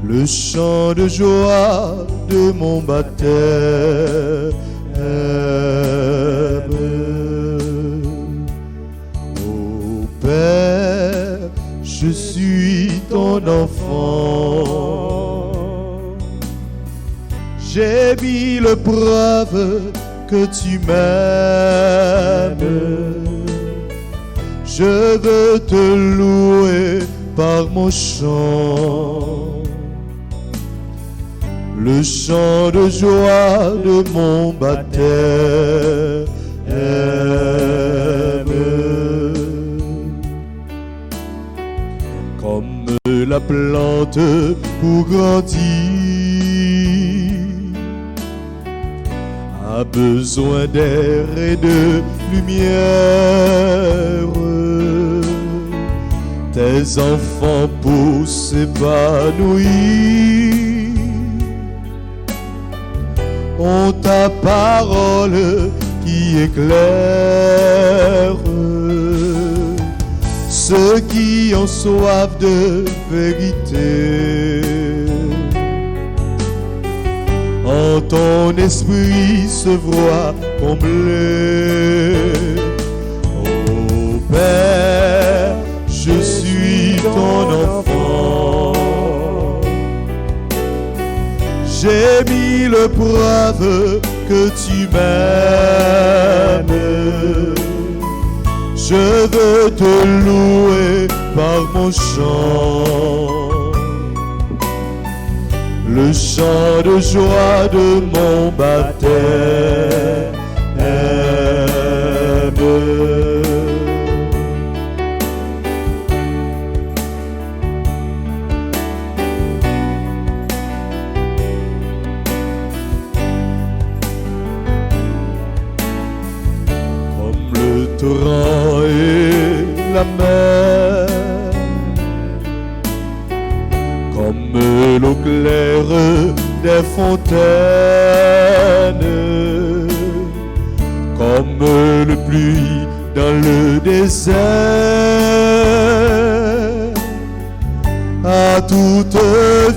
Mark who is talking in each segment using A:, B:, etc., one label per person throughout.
A: Le chant de joie de mon baptême. Ô Père, je suis ton enfant. J'ai mis le preuve que tu m'aimes. Je veux te louer par mon chant. Le chant de joie de mon baptême. Comme la plante pour grandir a besoin d'air et de lumière, tes enfants pour s'épanouir ont ta parole qui éclaire ceux qui ont soif de vérité. En ton esprit se voit comblé. Ô Père, je suis ton enfant. J'ai mis le preuve que tu m'aimes. Je veux te louer par mon chant. Le chant de joie de mon baptême. Comme le torrent et la mer, comme l'eau claire des fontaines, comme le pluie dans le désert, à toute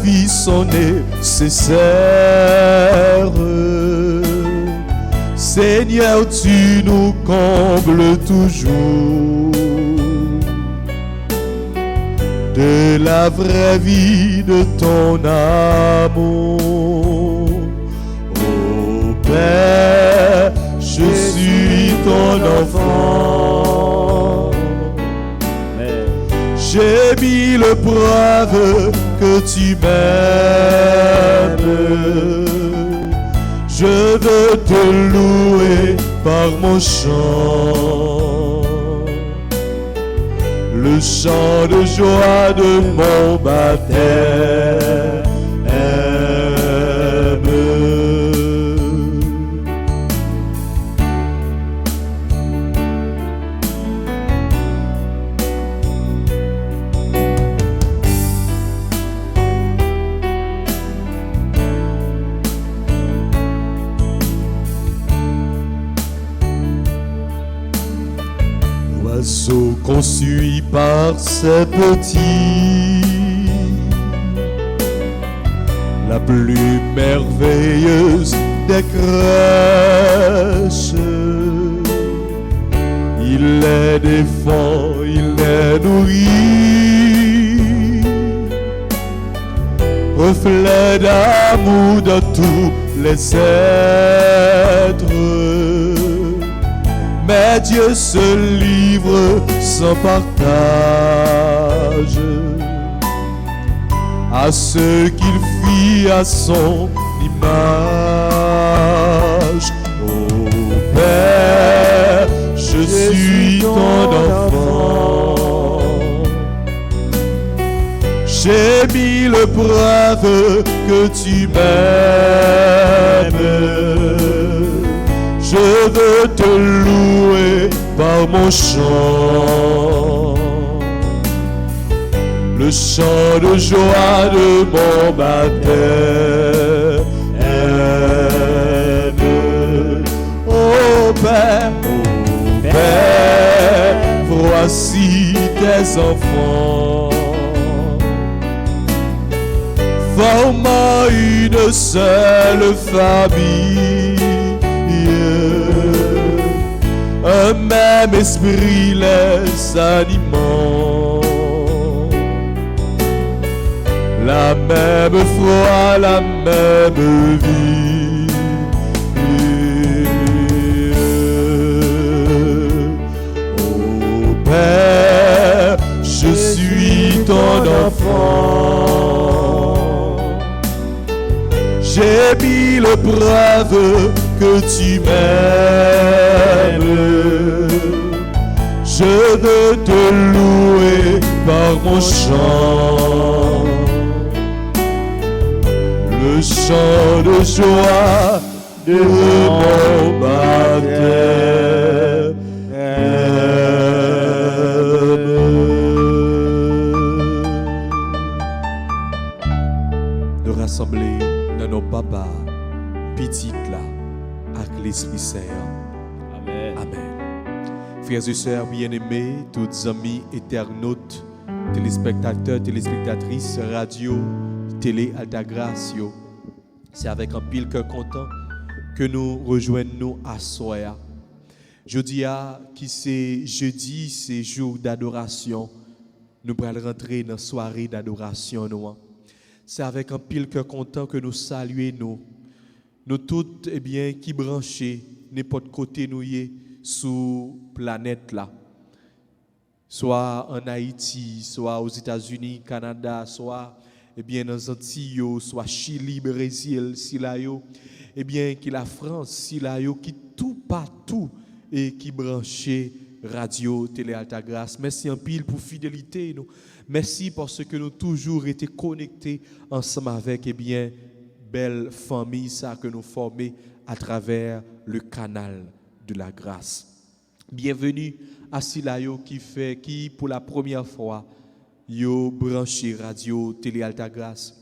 A: vie sont nécessaires. Seigneur, tu nous combles toujours de la vraie vie de ton amour. Ô Père, je suis ton enfant. J'ai mis le preuve que tu m'aimes. Je veux te louer par mon chant. Le chant de joie de mon baptême. L'oiseau qu'on suit par ses petits, la plus merveilleuse des crèches. Il les défend, il les nourrit, reflet d'amour de tous les êtres. Mais Dieu se livre sans partage à ceux qu'il fit à son image. Ô Père, je suis ton enfant. J'ai mis le preuve que tu m'aimes. Je veux te louer par mon chant. Le chant de joie de mon baptême. Oh Père, voici tes enfants. formant une seule famille. Un même esprit les animant, la même foi, la même vie. Oh Père, je suis ton enfant. J'ai mis le preuve que tu m'aimes. Je veux te louer par mon chant, le chant de joie de mon baptême. De rassembler dans nos papas, petites là, avec l'Esprit Saint.
B: Amen.
A: Amen. Frères et sœurs bien-aimés, tous amis, internautes, téléspectateurs, téléspectatrices, radio, télé, Alta Grace, c'est avec un pile cœur content que nous rejoignons à soir. Jeudi, qui c'est jeudi, c'est jour d'adoration. Nous allons rentrer dans la soirée d'adoration. C'est avec un pile cœur content que nous saluons nous toutes, eh bien, qui branchés n'importe côté nous y sous planète là, soit en Haïti, soit aux États-Unis, Canada, soit eh bien dans les Antilles, soit Chili, Brésil, Silayo, eh bien qui la France, Silayo, qui tout partout et qui branché radio, télé Alta Grace. Merci en pile pour fidélité nous. Merci parce que nous toujours été connectés ensemble avec eh bien belle famille ça que nous formons à travers le canal de la grâce. Bienvenue à Silayo qui pour la première fois yo branché radio télé Alta Grace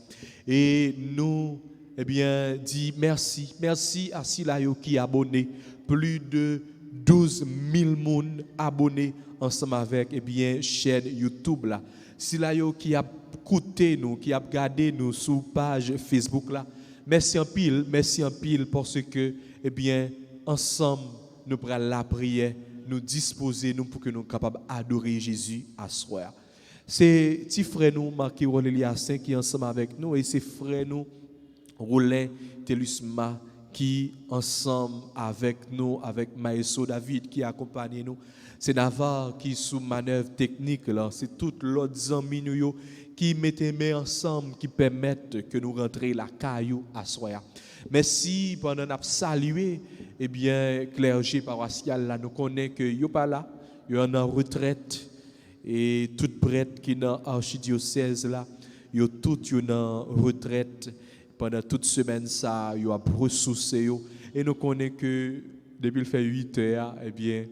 A: et nous eh bien dit merci à Silayo qui a abonné plus de 12 000 personnes abonnés ensemble avec eh bien chaîne YouTube là. Silayo qui a écouté nous, qui a regardé nous sur page Facebook là. Merci en pile parce que eh bien ensemble nous prenons la prière, nous disposer nous pour que nous soyons capables d'adorer Jésus à soir. C'est petit frère nous Marquis Saint qui est ensemble avec nous et c'est frère nous Roulin Telusma qui ensemble avec nous, avec Maestro David qui accompagne nous. C'est Navarre qui sous manœuvre technique là, c'est toutes l'autre amis nous qui mettent main ensemble qui permettent que nous rentrions la caillou à soir. Merci pendant nous saluer eh bien clergé paroissial là nous connaît que yo pas là, yo en retraite et toute prêtre qui dans archidiocèse là, yo tout yo en retraite pendant toute semaine ça yo a ressourcé yo et nous connaît que depuis le fait 8 heures eh bien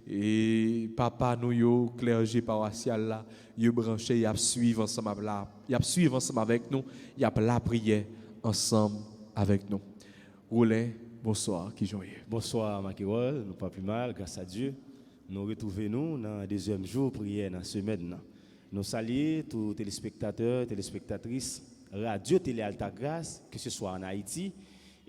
A: et papa nous yo clergé paroissial là yo branché y a suivre ensemble là y a suivre ensemble avec nous y a la prière ensemble avec nous. Roulin, bonsoir qui joyeux.
B: Bonsoir Makirol, nous pas plus mal grâce à Dieu. Nous retrouvons dans le deuxième jour prière dans la semaine. Nous saluons tous les téléspectateurs, téléspectatrices radio télé Alta Grace, que ce soit en Haïti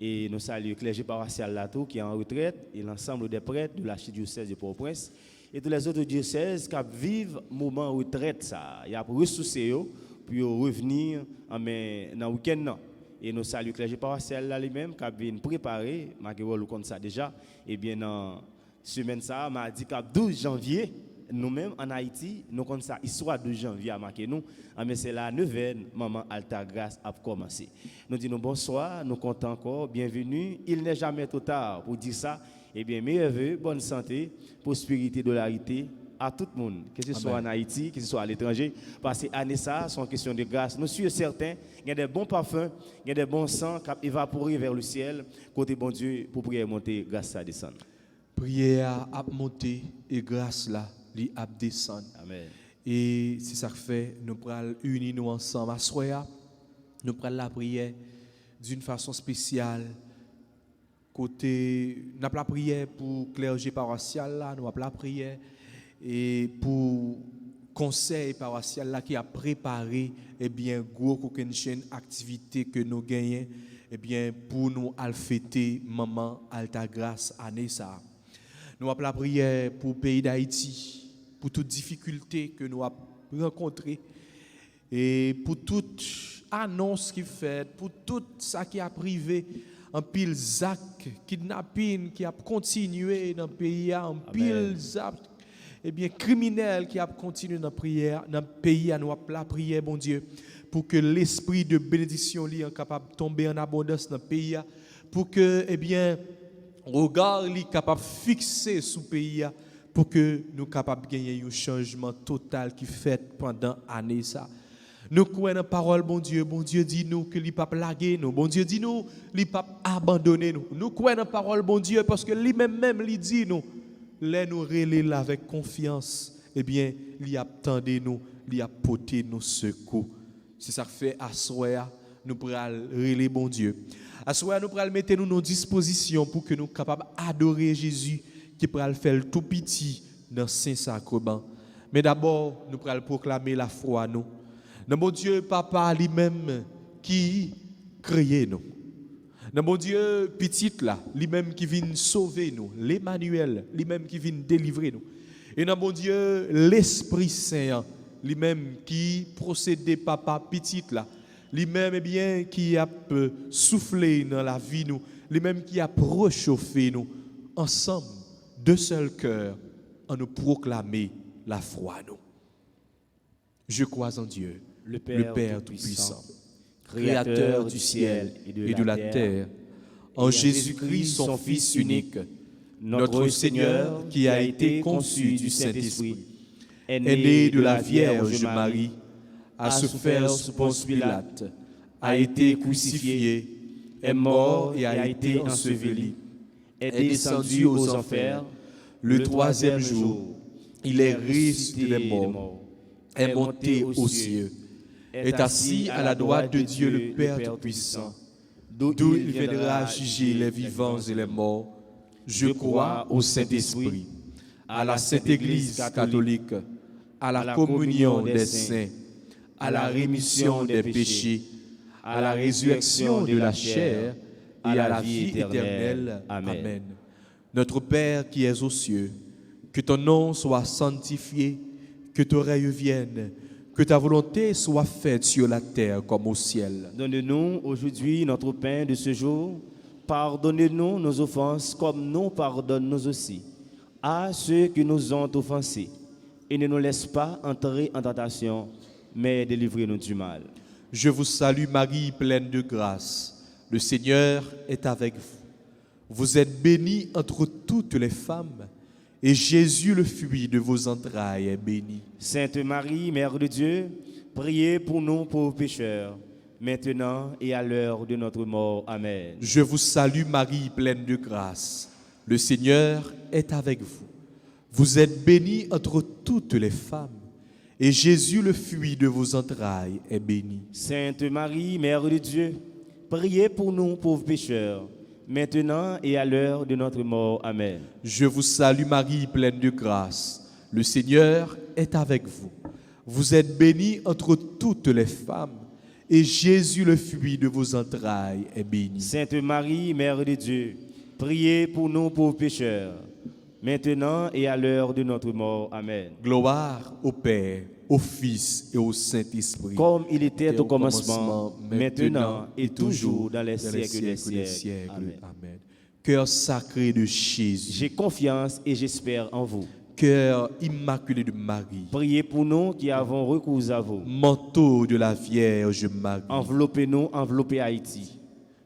B: et nous saluons le clergé paroissial Lato qui est en retraite et l'ensemble des prêtres de l'archidiocèse de Port-au-Prince et tous les autres diocèses qui vivent moment retraite ça. Il y a ressourcer pour revenir dans le week-end. Et nous saluons le clergé paroissial là lui-même qui a bien préparé, Makirol ou comme ça déjà, et bien dans semaine ça, m'a dit qu'à 12 janvier, nous-mêmes en Haïti, nous comme ça, histoire de janvier à marquer nous, mais c'est la neuvaine, Maman Alta Grace a commencé. Nous disons bonsoir, nous comptons encore, bienvenue. Il n'est jamais trop tard pour dire ça. Eh bien, meilleurs vœux, bonne santé, prospérité, dolarité à tout le monde, que ce soit en Haïti, que ce soit à l'étranger, parce que année ça, c'est une question de grâce. Nous sommes certains, il y a des bons parfums, il y a des bons sangs qui évaporent vers le ciel, côté bon Dieu, pour prier monter, grâce à descendre.
A: Prière à monter et grâce là, li à descendre.
B: Amen.
A: Et c'est ça que fait, nous prenons unis nous ensemble à soir, nous prenons la prière d'une façon spéciale. Côté, nous avons la prière pour clergé paroissial là, nous avons la prière et pour conseil paroissial là qui a préparé eh bien gros aucune chaîne activité que nous gagnons eh bien pour nous fêter maman Altagrace année ça. Nous appelons la prière pour le pays d'Haïti, pour toutes difficultés que nous avons rencontrées et pour toute annonce qui fait, pour tout ça qui a privé en pile zac, kidnapping qui a continué dans le pays, en pile zac, eh bien criminel qui a continué dans le pays, à nous la prière, bon Dieu, pour que l'esprit de bénédiction soit capable de tomber en abondance dans le pays, pour que, eh bien, regard soit capable de fixer sous le pays, pour que nous soyons capables de gagner un changement total qui fait pendant l'année ça. Nous croyons dans la parole, bon Dieu dit nous que il pas laguer nous, bon Dieu dit nous, il pas abandonner nous. Nous croyons dans la parole, bon Dieu, parce que lui-même il dit nous, les nous relève avec confiance, eh bien, il attendait nous, il a porté nos secours. C'est ça que fait à soir, nous pourrons relèver bon Dieu. À soir, nous pourrons mettre nous nos dispositions pour que nous soyons capables d'adorer Jésus qui pourra le faire tout petit dans Saint-Sacrement. Mais d'abord, nous pourrons proclamer la foi nous. Dans mon Dieu, Papa lui-même qui créé nous. Dans mon Dieu, petit là, lui-même qui vient sauver nous. L'Emmanuel, lui-même qui vient délivrer nous. Et dans mon Dieu, l'Esprit Saint, lui-même qui procède Papa petit là. Lui-même, eh bien, qui a soufflé dans la vie nous. Lui-même qui a réchauffé nous. Ensemble, de seul cœur, en nous proclamer la foi nous. Je crois en Dieu, le Père Tout-Puissant, Créateur du ciel et de la terre, en Jésus-Christ, son Fils unique, notre Seigneur, qui a été conçu du Saint-Esprit, est né de la Vierge Marie, a souffert sous Ponce Pilate, a été crucifié, est mort et a été enseveli, est descendu aux enfers. Le troisième jour, il est ressuscité des morts, est monté aux cieux, est assis à la droite de Dieu le Père Tout-Puissant, d'où il viendra juger les vivants et les morts. Je crois au Saint-Esprit, à la Sainte Église catholique, à la communion des saints, à la rémission des péchés, à la résurrection de la chair et à la vie éternelle. Amen. Notre Père qui es aux cieux, que ton nom soit sanctifié, que ton règne vienne, que ta volonté soit faite sur la terre comme au ciel.
B: Donne-nous aujourd'hui notre pain de ce jour. Pardonnez-nous nos offenses comme nous pardonnons aussi à ceux qui nous ont offensés. Et ne nous laisse pas entrer en tentation, mais délivrez-nous du mal.
A: Je vous salue Marie, pleine de grâce. Le Seigneur est avec vous. Vous êtes bénie entre toutes les femmes, et Jésus, le fruit de vos entrailles, est béni.
B: Sainte Marie, Mère de Dieu, priez pour nous pauvres pécheurs, maintenant et à l'heure de notre mort. Amen.
A: Je vous salue Marie, pleine de grâce. Le Seigneur est avec vous. Vous êtes bénie entre toutes les femmes, et Jésus, le fruit de vos entrailles, est béni.
B: Sainte Marie, Mère de Dieu, priez pour nous pauvres pécheurs, maintenant et à l'heure de notre mort. Amen.
A: Je vous salue Marie, pleine de grâce. Le Seigneur est avec vous. Vous êtes bénie entre toutes les femmes, et Jésus, le fruit de vos entrailles, est béni.
B: Sainte Marie, Mère de Dieu, priez pour nous pauvres pécheurs, maintenant et à l'heure de notre mort. Amen.
A: Gloire au Père, au Fils et au Saint-Esprit.
B: Comme il était au commencement, maintenant et toujours, dans les siècles des siècles. Amen.
A: Amen. Cœur sacré de Jésus.
B: J'ai confiance et j'espère en vous.
A: Cœur immaculé de Marie.
B: Priez pour nous qui avons recours à vous.
A: Manteau de la Vierge Marie.
B: Enveloppez-nous, enveloppez Haïti.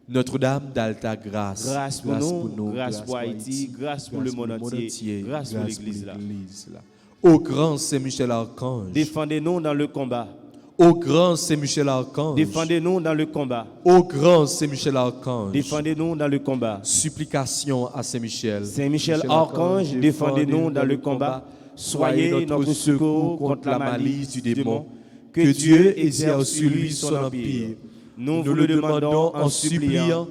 A: Notre-Dame d'Altagrace.
B: Grâce pour nous, grâce pour Haïti, grâce pour le monde entier, grâce pour l'Église là.
A: Ô grand Saint-Michel Archange.
B: Défendez-nous dans le combat.
A: Ô grand Saint-Michel Archange.
B: Défendez-nous dans le combat.
A: Ô grand Saint-Michel Archange.
B: Défendez-nous dans le combat.
A: Supplication à Saint-Michel.
B: Saint-Michel Archange, défendez-nous dans le combat. Soyez notre secours contre la malice du démon. Que Dieu exerce sur lui son empire. Nous vous le demandons en suppliant,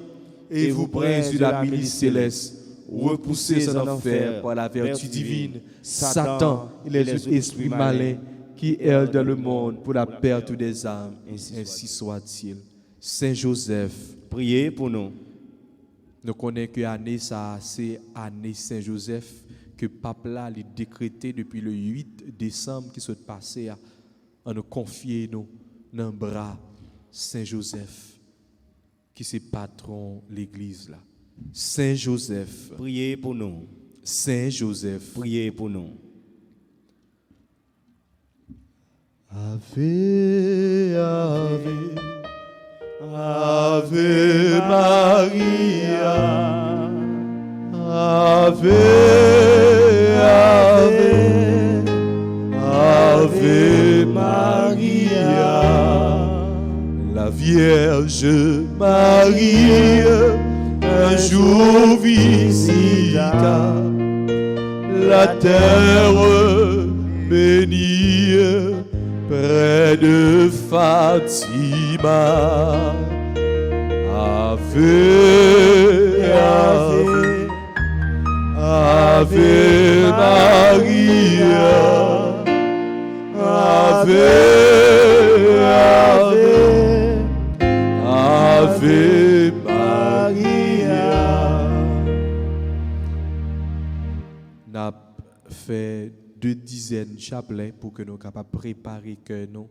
B: et vous prince de la milice céleste, repoussez en enfer par la vertu divine Satan et les esprits malins
A: qui errent dans le monde pour la perte des âmes, ainsi soit-il. Saint Joseph,
B: priez pour nous.
A: nous connaissons que l'année, ça, c'est l'année Saint Joseph, que Pape là, a décrété depuis le 8 décembre qui s'est passé, à nous confier nous dans le bras Saint Joseph, qui est patron de l'Église là. Saint Joseph,
B: Priez pour nous.
A: Saint Joseph,
B: Priez pour nous.
A: Ave, Ave, Ave Maria, Ave, Ave, Ave Maria, la Vierge Marie un jour visita la terre bénie près de Fatima. Ave, Ave, Ave Maria, Ave, Ave, Ave Maria. N'a fait 2 dizaines chapelets pour que nous soyons capables de préparer que nous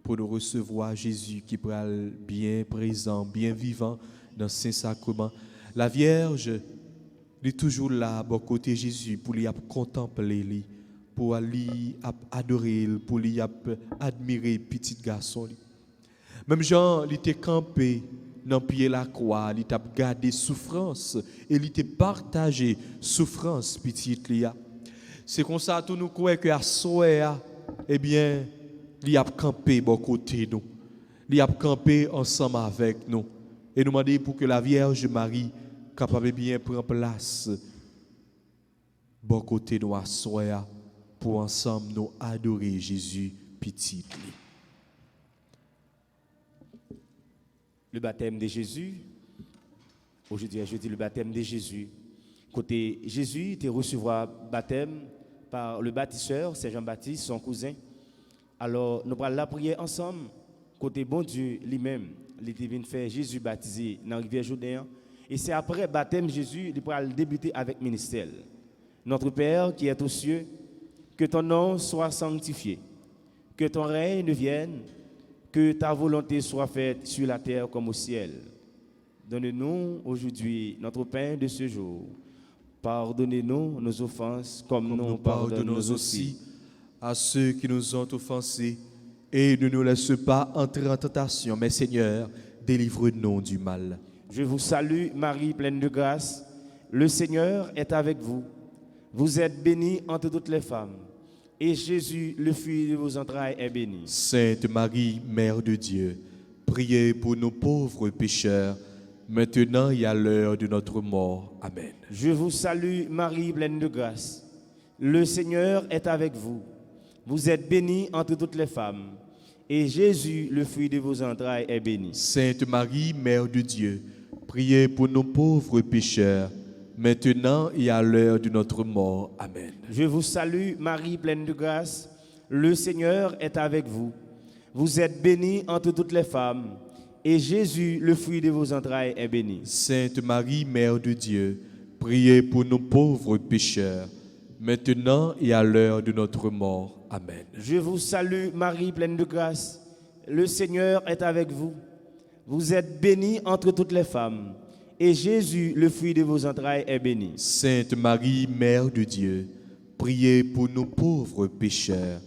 A: pour nous recevoir Jésus qui pourra bien présent, bien vivant dans Saint-Sacrement. La Vierge est toujours là, à côté de Jésus, pour lui contempler, lui, pour lui adorer, pour lui admirer petit garçon. Même Jean, il était campé dans pied la croix, il t'a gardé souffrance et il t'a partagé souffrance petite lia. C'est comme ça que nous croyons que à soir, eh bien, il a campé bon côté nous. Il a campé ensemble avec nous. Et nous demandons pour que la Vierge Marie capable bien prendre place bon côté nous à soir pour ensemble nous adorer Jésus petit.
B: Le baptême de Jésus, aujourd'hui je dis le baptême de Jésus. Côté Jésus, tu recevras baptême par le baptisseur, c'est Jean-Baptiste, son cousin. Alors, nous allons la prier ensemble, côté bon Dieu lui-même, il est venu faire Jésus baptisé dans la rivière Jourdain. Et c'est après le baptême Jésus, il pourra débuter avec le ministère. Notre Père qui est aux cieux, que ton nom soit sanctifié, que ton règne vienne, que ta volonté soit faite sur la terre comme au ciel. Donne-nous aujourd'hui notre pain de ce jour. Pardonnez-nous nos offenses comme nous pardonnons aussi
A: à ceux qui nous ont offensés, et ne nous laisse pas entrer en tentation, mais Seigneur, délivre-nous du mal.
B: Je vous salue, Marie, pleine de grâce. Le Seigneur est avec vous. Vous êtes bénie entre toutes les femmes, et Jésus, le fruit de vos entrailles, est béni.
A: Sainte Marie, Mère de Dieu, priez pour nos pauvres pécheurs, maintenant et à l'heure de notre mort. Amen.
B: Je vous salue, Marie, pleine de grâce. Le Seigneur est avec vous. Vous êtes bénie entre toutes les femmes, et Jésus, le fruit de vos entrailles, est béni.
A: Sainte Marie, Mère de Dieu, priez pour nos pauvres pécheurs, maintenant et à l'heure de notre mort. Amen.
B: Je vous salue, Marie, pleine de grâce. Le Seigneur est avec vous. Vous êtes bénie entre toutes les femmes, et Jésus, le fruit de vos entrailles, est béni.
A: Sainte Marie, Mère de Dieu, priez pour nos pauvres pécheurs, maintenant et à l'heure de notre mort. Amen.
B: Je vous salue, Marie, pleine de grâce. Le Seigneur est avec vous. Vous êtes bénie entre toutes les femmes, et Jésus, le fruit de vos entrailles, est béni.
A: Sainte Marie, Mère de Dieu, priez pour nos pauvres pécheurs,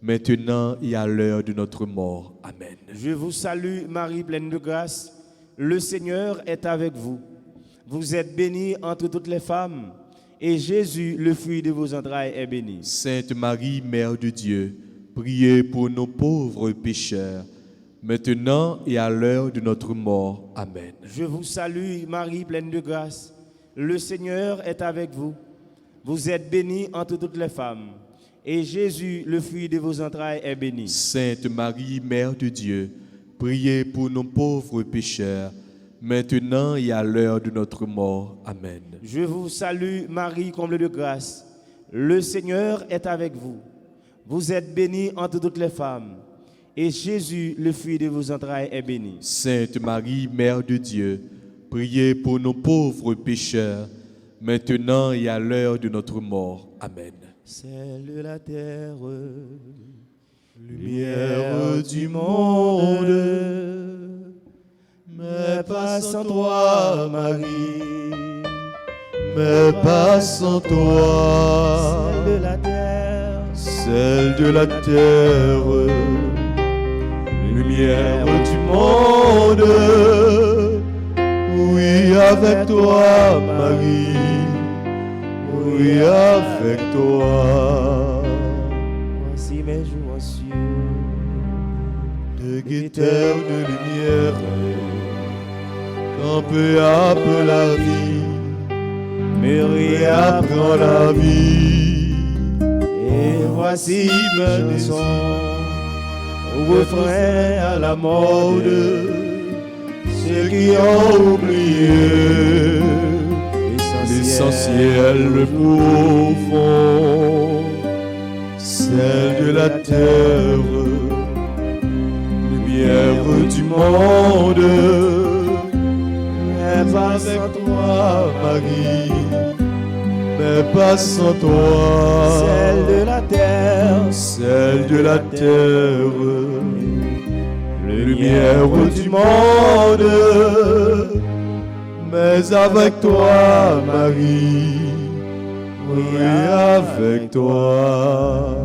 A: maintenant et à l'heure de notre mort. Amen.
B: Je vous salue, Marie, pleine de grâce. Le Seigneur est avec vous. Vous êtes bénie entre toutes les femmes, et Jésus, le fruit de vos entrailles, est béni.
A: Sainte Marie, Mère de Dieu, priez pour nos pauvres pécheurs, maintenant et à l'heure de notre mort. Amen.
B: Je vous salue, Marie, pleine de grâce. Le Seigneur est avec vous. Vous êtes bénie entre toutes les femmes, et Jésus, le fruit de vos entrailles, est béni.
A: Sainte Marie, Mère de Dieu, priez pour nos pauvres pécheurs, maintenant et à l'heure de notre mort. Amen.
B: Je vous salue, Marie, comble de grâce. Le Seigneur est avec vous. Vous êtes bénie entre toutes les femmes, et Jésus, le fruit de vos entrailles, est béni.
A: Sainte Marie, Mère de Dieu, priez pour nos pauvres pécheurs, maintenant et à l'heure de notre mort. Amen.
B: Celle de la terre,
A: Lumière du monde, mais pas sans toi, Marie, mais pas sans toi.
B: celle de la terre,
A: Celle de la terre, lumière du monde, oui avec toi Marie, oui avec toi.
B: voici mes jours en cieux,
A: De guetteurs de lumière, quand peu à peu la vie,
B: me
A: réapprend la vie.
B: et voici mes chansons, au refrain à la mode,
A: Ceux qui ont oublié l'essentiel, le profond, celle de la terre, lumière du monde, mais pas avec toi, Marie, mais pas sans toi,
B: celle de la terre,
A: celle de la terre, lumière du monde, mais avec toi, Marie, oui, avec toi.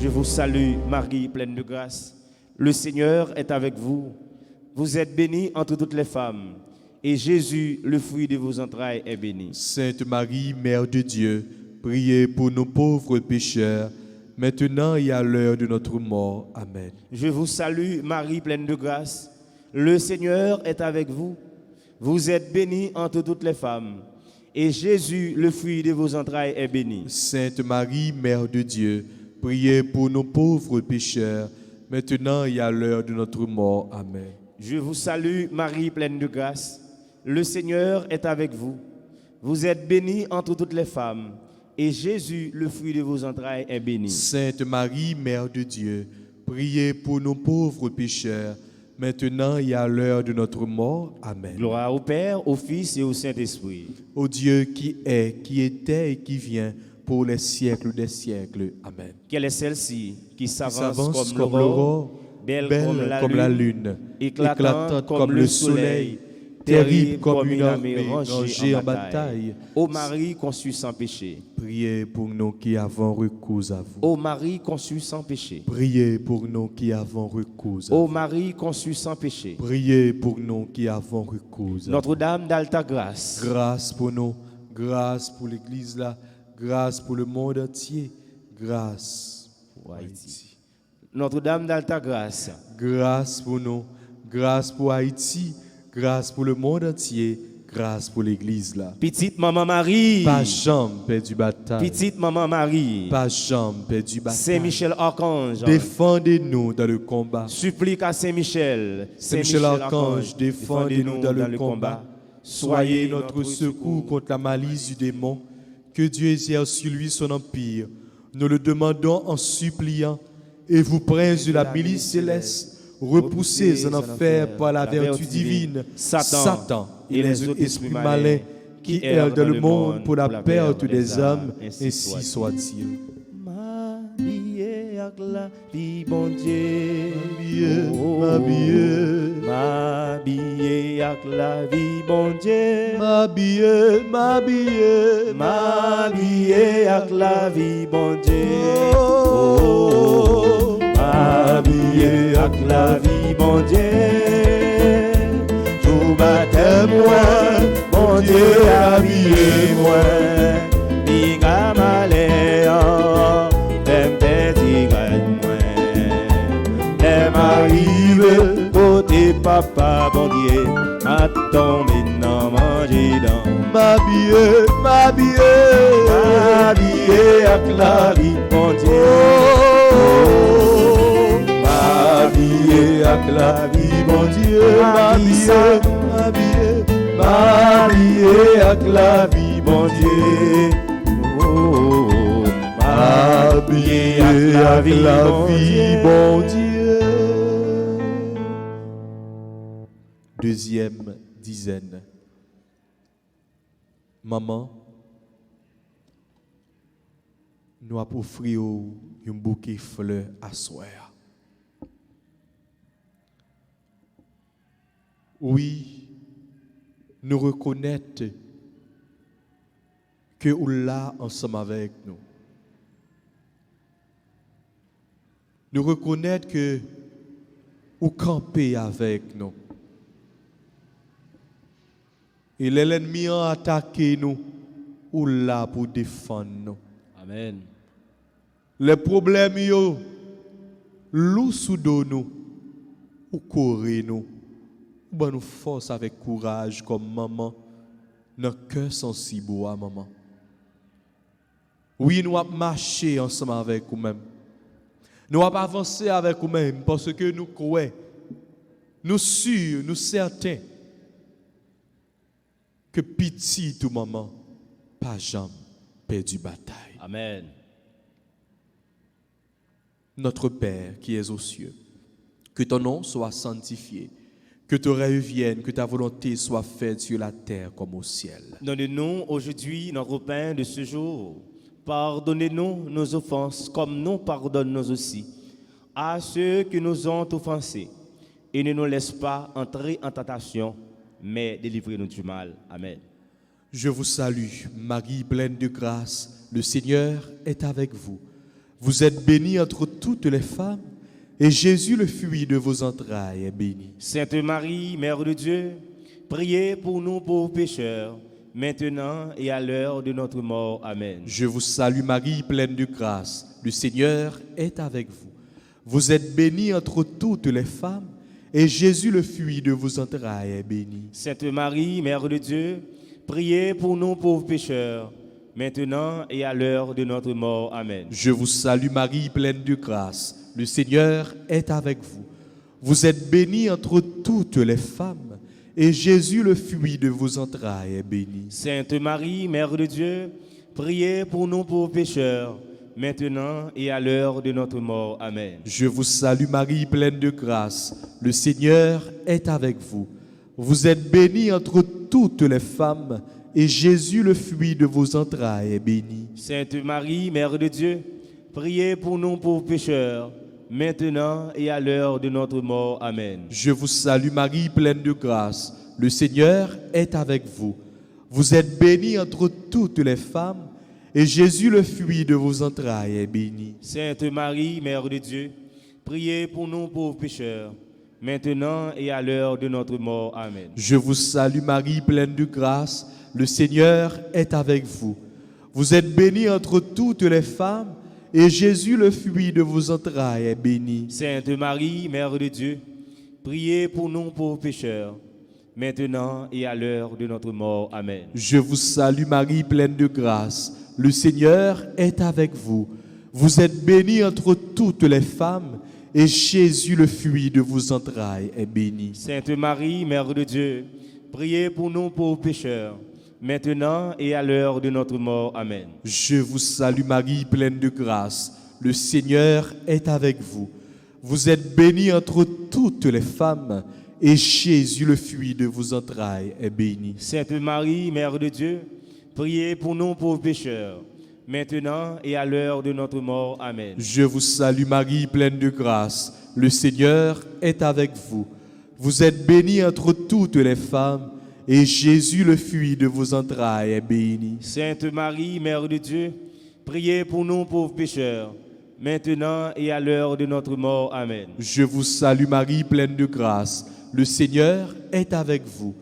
B: Je vous salue, Marie, pleine de grâce. Le Seigneur est avec vous. Vous êtes bénie entre toutes les femmes, et Jésus, le fruit de vos entrailles, est béni.
A: Sainte Marie, Mère de Dieu, priez pour nos pauvres pécheurs, maintenant et à l'heure de notre mort. Amen.
B: Je vous salue, Marie, pleine de grâce. Le Seigneur est avec vous. Vous êtes bénie entre toutes les femmes, et Jésus, le fruit de vos entrailles, est béni.
A: Sainte Marie, Mère de Dieu, priez pour nos pauvres pécheurs, maintenant et à l'heure de notre mort. Amen.
B: Je vous salue, Marie, pleine de grâce. Le Seigneur est avec vous. Vous êtes bénie entre toutes les femmes, et Jésus, le fruit de vos entrailles, est béni.
A: Sainte Marie, Mère de Dieu, priez pour nos pauvres pécheurs, maintenant et à l'heure de notre mort. Amen.
B: Gloire au Père, au Fils et au Saint-Esprit.
A: Ô Dieu qui est, qui était et qui vient, pour les siècles des siècles. Amen.
B: Quelle est celle-ci qui
A: Qui
B: s'avance comme l'aurore, belle comme la lune, éclatante comme le soleil, terrible comme une armée rangée en bataille. Ô Marie conçue sans péché.
A: Priez pour nous qui avons recours à vous.
B: Ô Marie conçue sans péché.
A: Priez pour nous qui avons recours à
B: Ô
A: vous.
B: Marie conçue sans péché.
A: Priez pour nous qui avons recours à vous.
B: Notre-Dame d'Alta Grâce.
A: Grâce pour nous, grâce pour l'Église là, grâce pour le monde entier, grâce pour Haïti.
B: Notre-Dame d'Alta Grâce.
A: Grâce pour nous, grâce pour Haïti, grâce pour le monde entier, grâce pour l'Église là.
B: Petite Maman Marie.
A: Pas jambe perdu bataille.
B: Petite Maman Marie.
A: Pas jambe perdu bataille.
B: Saint-Michel Archange.
A: Défendez-nous dans le combat.
B: Supplique à Saint-Michel.
A: Saint-Michel Archange, défendez-nous dans le combat. Soyez notre secours contre la malice du démon. Que Dieu exerce sur lui son empire. Nous le demandons en suppliant. Et vous, prince de la milice céleste, repoussez en enfer par la vertu divine Satan et les autres esprits malins qui errent dans le monde pour la perte des âmes, ainsi soit-il.
B: M'habiller avec la vie, bon Dieu. M'habiller avec la vie, bon Dieu.
A: M'habiller
B: avec la vie, bon Dieu.
A: M'habiller
B: avec la vie, bon Dieu. Tout baptême, bon Dieu, habillez-moi. Biga maléa, dem petit moi. Dem arrive, côté papa, bon Dieu, a tombé dans manger dans.
A: M'habiller
B: avec la vie, bon Dieu.
A: M'habiller avec la vie, mon Dieu. M'habiller avec la vie, mon Dieu. habillé avec la vie, bon Dieu. Deuxième dizaine. Maman, nous avons offert un bouquet de fleurs à soir. Oui, nous reconnaître que vous là ensemble avec nous. Nous reconnaître que vous campez avec nous. Et l'ennemi a attaqué nous, ou là pour défendre nous.
B: Amen.
A: Les problèmes, yo, loup sous dos nous, ou courir nous, ou ben nous force avec courage comme maman, nos cœurs sensibles à maman. Oui, nous avons marché ensemble avec vous-même. Nous avons avancé avec vous-même parce que nous croyons, nous sûrs, nous certains que petit tout maman, pas jamais perdu bataille.
B: Amen.
A: Notre Père qui es aux cieux, que ton nom soit sanctifié, que ton règne vienne, que ta volonté soit faite sur la terre comme au ciel.
B: Donnez-nous aujourd'hui notre pain de ce jour. Pardonnez-nous nos offenses comme nous pardonnons aussi à ceux qui nous ont offensés. Et ne nous laisse pas entrer en tentation, mais délivrez-nous du mal. Amen.
A: Je vous salue, Marie pleine de grâce, le Seigneur est avec vous. Vous êtes bénie entre toutes les femmes, et Jésus, le fruit de vos entrailles, est béni.
B: Sainte Marie, Mère de Dieu, priez pour nous pauvres pécheurs, maintenant et à l'heure de notre mort. Amen.
A: Je vous salue, Marie pleine de grâce, le Seigneur est avec vous. Vous êtes bénie entre toutes les femmes, et Jésus, le fruit de vos entrailles, est béni.
B: Sainte Marie, Mère de Dieu, priez pour nous pauvres pécheurs, maintenant et à l'heure de notre mort. Amen.
A: Je vous salue Marie, pleine de grâce. Le Seigneur est avec vous. Vous êtes bénie entre toutes les femmes, et Jésus, le fruit de vos entrailles, est béni.
B: Sainte Marie, Mère de Dieu, priez pour nous pauvres pécheurs, maintenant et à l'heure de notre mort. Amen.
A: Je vous salue Marie, pleine de grâce. Le Seigneur est avec vous. Vous êtes bénie entre toutes les femmes, et Jésus, le fruit de vos entrailles, est béni.
B: Sainte Marie, Mère de Dieu, priez pour nous pauvres pécheurs, maintenant et à l'heure de notre mort. Amen.
A: Je vous salue Marie, pleine de grâce. Le Seigneur est avec vous. Vous êtes bénie entre toutes les femmes, et Jésus, le fruit de vos entrailles, est béni.
B: Sainte Marie, Mère de Dieu, priez pour nous pauvres pécheurs, maintenant et à l'heure de notre mort. Amen.
A: Je vous salue Marie, pleine de grâce. Le Seigneur est avec vous. Vous êtes bénie entre toutes les femmes, et Jésus, le fruit de vos entrailles, est béni.
B: Sainte Marie, Mère de Dieu, priez pour nous pauvres pécheurs, maintenant et à l'heure de notre mort. Amen.
A: Je vous salue Marie, pleine de grâce. Le Seigneur est avec vous. Vous êtes bénie entre toutes les femmes, et Jésus, le fruit de vos entrailles, est béni.
B: Sainte Marie, Mère de Dieu, priez pour nous pauvres pécheurs, maintenant et à l'heure de notre mort. Amen.
A: Je vous salue Marie, pleine de grâce. Le Seigneur est avec vous. Vous êtes bénie entre toutes les femmes, et Jésus, le fruit de vos entrailles, est béni.
B: Sainte Marie, Mère de Dieu, priez pour nous pauvres pécheurs, maintenant et à l'heure de notre mort. Amen.
A: Je vous salue Marie, pleine de grâce. Le Seigneur est avec vous. Vous êtes bénie entre toutes les femmes, et Jésus, le fruit de vos entrailles, est béni.
B: Sainte Marie, Mère de Dieu, priez pour nous pauvres pécheurs, maintenant et à l'heure de notre mort. Amen.
A: Je vous salue Marie, pleine de grâce. Le Seigneur est avec vous.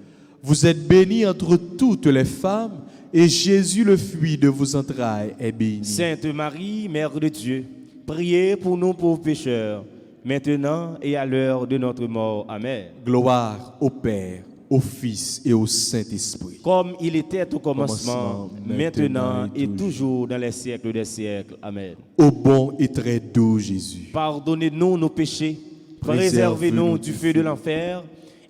A: Vous êtes bénie entre toutes les femmes, et Jésus, le fruit de vos entrailles, est béni.
B: Sainte Marie, Mère de Dieu, priez pour nous pauvres pécheurs, maintenant et à l'heure de notre mort. Amen.
A: Gloire au Père, au Fils et au Saint-Esprit.
B: Comme il était au commencement, maintenant et toujours dans les siècles des siècles. Amen.
A: Ô bon et très doux Jésus,
B: pardonnez-nous nos péchés, préservez-nous du feu de l'enfer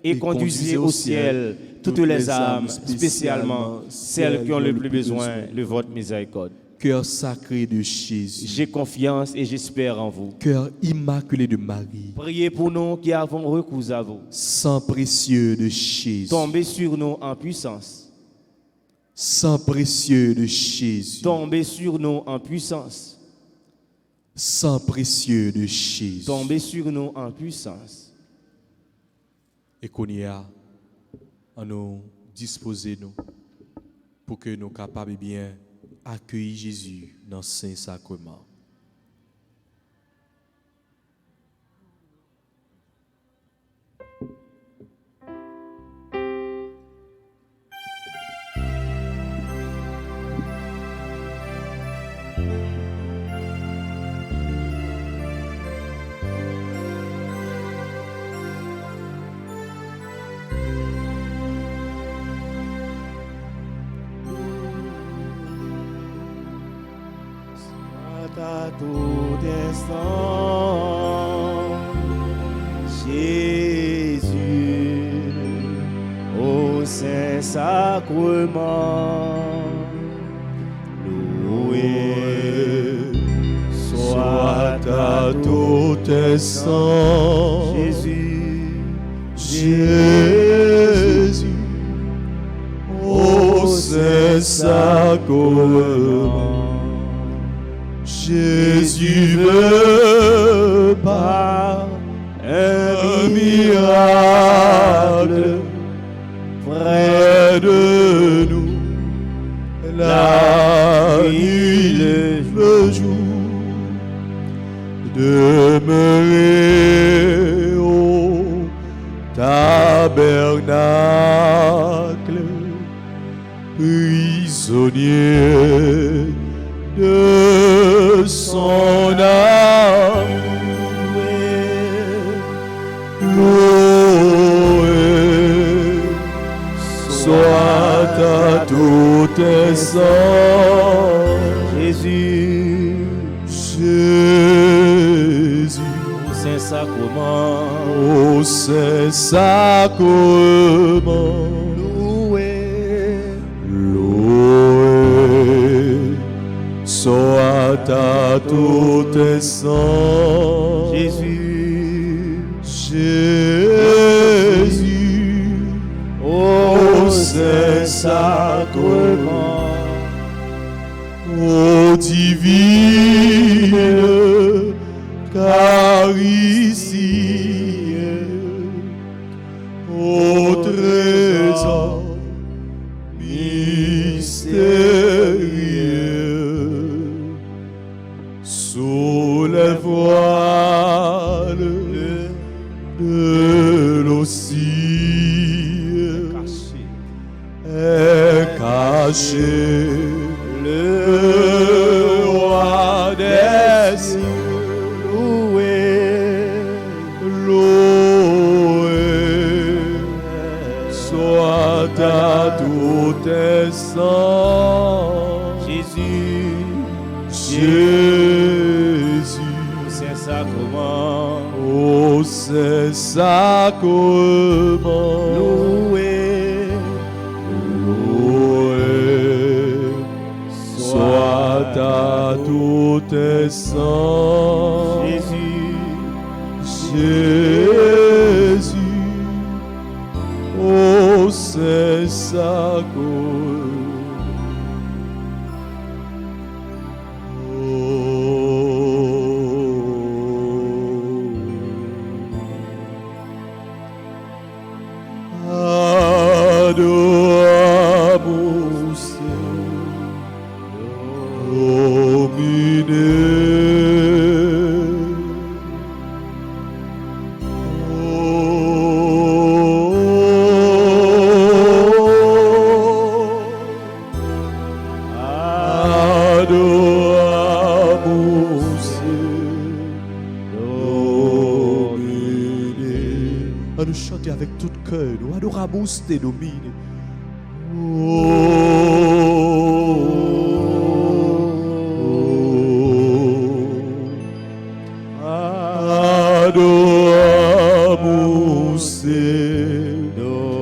B: et conduisez au ciel toutes les âmes, spécialement celles qui ont le plus besoin de votre miséricorde.
A: Cœur sacré de Jésus.
B: J'ai confiance et j'espère en vous.
A: Cœur immaculé de Marie.
B: Priez pour nous qui avons recours à vous.
A: Sang précieux de Jésus.
B: Tombez sur nous en puissance.
A: Sang précieux de Jésus.
B: Tombez sur nous en puissance.
A: Sang précieux de Jésus.
B: Tombez sur nous en puissance.
A: Et qu'on y a à nous disposer nous pour que nous capables bien accueillir Jésus dans le Saint-Sacrement.
B: À tout instant, Jésus, au Saint-Sacrement, loué soit à tout instant, Jésus,
A: Jésus, au Saint-Sacrement. Jésus veut par un miracle près de nous, la nuit, le jour, demeurer au tabernacle, prisonnier de son âme, loué soit à tout instant,
B: Jésus,
A: Jésus,
B: au Saint-Sacrement,
A: au Saint-Sacrement, soit à tout instant,
B: Jésus,
A: Jésus, au Saint-Sacrement, ô divine Eucharistie, ô trésor mystérieux, sous les voiles de l'océan est caché le roi des cieux, loué soit à tout instant,
B: Jésus,
A: Jésus,
B: Saint-Sacrement,
A: au Saint-Sacrement,
B: loué,
A: soit à tout instant,
B: Jésus,
A: Jésus, au Saint-Sacrement. Adoramus à nous chanter avec tout cœur, nous adoramus te domine. Adoramus te domine.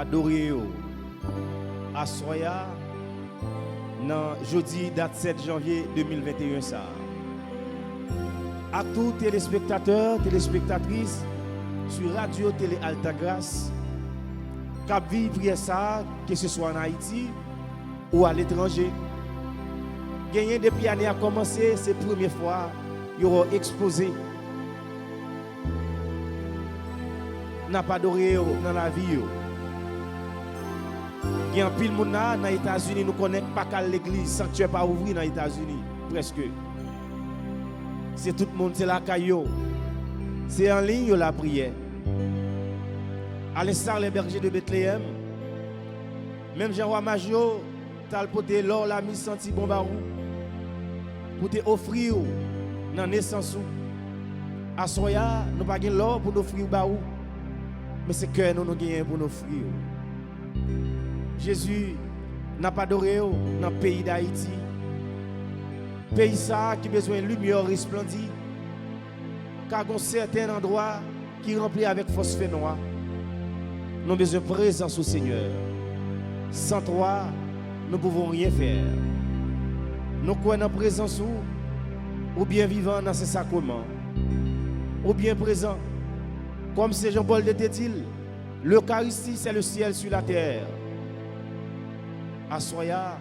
B: adorer à Soya dans jeudi date 7 janvier 2021 ça. À tous téléspectateurs, téléspectatrices sur Radio Télé Altagrace qui vivent ça, que ce soit en Haïti ou à l'étranger. Gagner depuis l'année a commencé, c'est la première fois qu'ils auront exposé. N'a pas adoré dans la vie. Il y a un pile de monde dans les États-Unis, nous connaissons pas qu'à l'église, sanctuaire pas ouvert dans les États-Unis, presque. C'est tout le monde, c'est la caillou. C'est en ligne la prière. À l'instar les bergers de Bethléem, même Jean-Roi Major, t'as le l'or la mise senti bon barou pour te offrir dans naissance. À Soya, nous pas gain l'or pour nous offrir barou, mais c'est que nous gagnons pour nous offrir. Jésus n'a pas adoré dans le pays d'Haïti. Pays ça qui a besoin de lumière resplendie. Car il y a certains endroits qui sont remplis avec phosphore noir. Nous avons besoin de présence au Seigneur. Sans toi, nous ne pouvons rien faire. Nous croyons en présence ou bien vivant dans ces sacrements, ou bien présent. Comme c'est Jean-Paul de Tétil, l'Eucharistie c'est le ciel sur la terre. À Soya,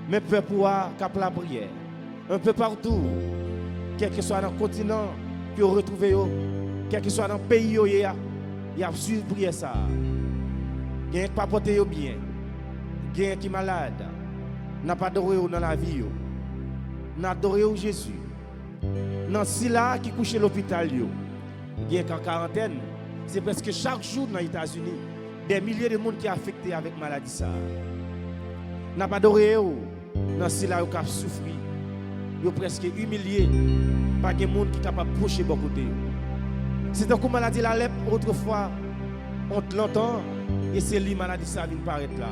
B: mais peut pouvoir cap la prière. Un peu partout, quel que soit dans le continent, que vous retrouvez, quel que soit dans le pays, il y a su prier ça. Il y a qui pas porté bien, il y a qui malade, n'a pas adoré dans la vie, n'a adoré Jésus. Dans si là qui couche à l'hôpital, il y a qu'en quarantaine, c'est presque chaque jour dans les États-Unis, des milliers de monde qui sont affectés avec maladie ça. N'a pas adoré dans si là qui a souffert. Ils sont presque humiliés par des gens qui sont capables de pousser beaucoup de côté. C'est un coup maladie la lèpre autrefois, on l'entend et c'est la maladie ça vient paraître là.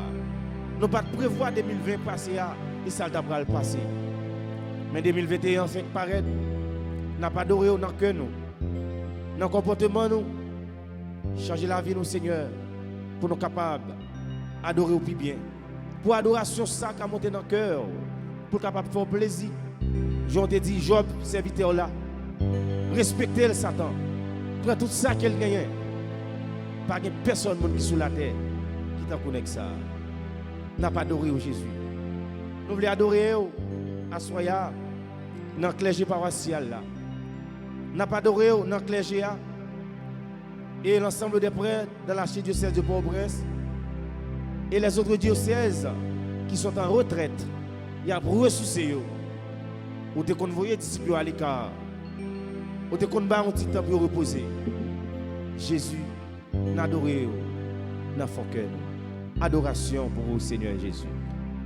B: Nous pas prévoir 2020 passer et ça va le passer. Mais 2021 fait paraître, n'a pas adoré dans le cœur nous, dans le comportement nous, changer la vie nous Seigneur pour nous capables d'adorer au plus bien. Pour adoration ça qui a monté dans le cœur, pour capable de faire plaisir. J'en te dit, Job, serviteur là, respectez le Satan. Prends tout ça qu'elle gagne. Pas de personne qui est sur la terre qui t'a connecté ça. N'a pas adoré au Jésus. Nous voulons adorer à Soya dans le clergé paroissial là. N'a pas adoré dans le clergé et l'ensemble des prêtres dans l'archidiocèse de Port-au-Prince et les autres diocèses qui sont en retraite. Il y a ressourcé. Ou te convoyer disciples à l'écart. Ou te convoyer un petit temps pour reposer. Jésus, n'adorez dans son cœur. Adoration pour vous, Seigneur Jésus.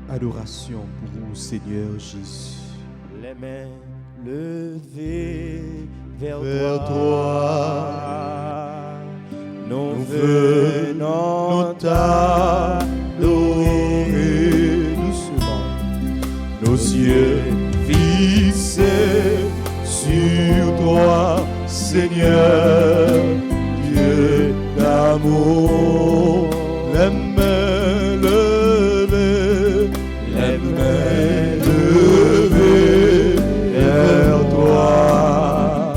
A: Adoration pour vous, Seigneur Jésus.
B: Les mains levées vers
A: toi.
B: Nous venons t'adorer
A: doucement.
B: Nos yeux fixés sur toi, Seigneur, Dieu d'amour.
A: Les mains levées vers toi.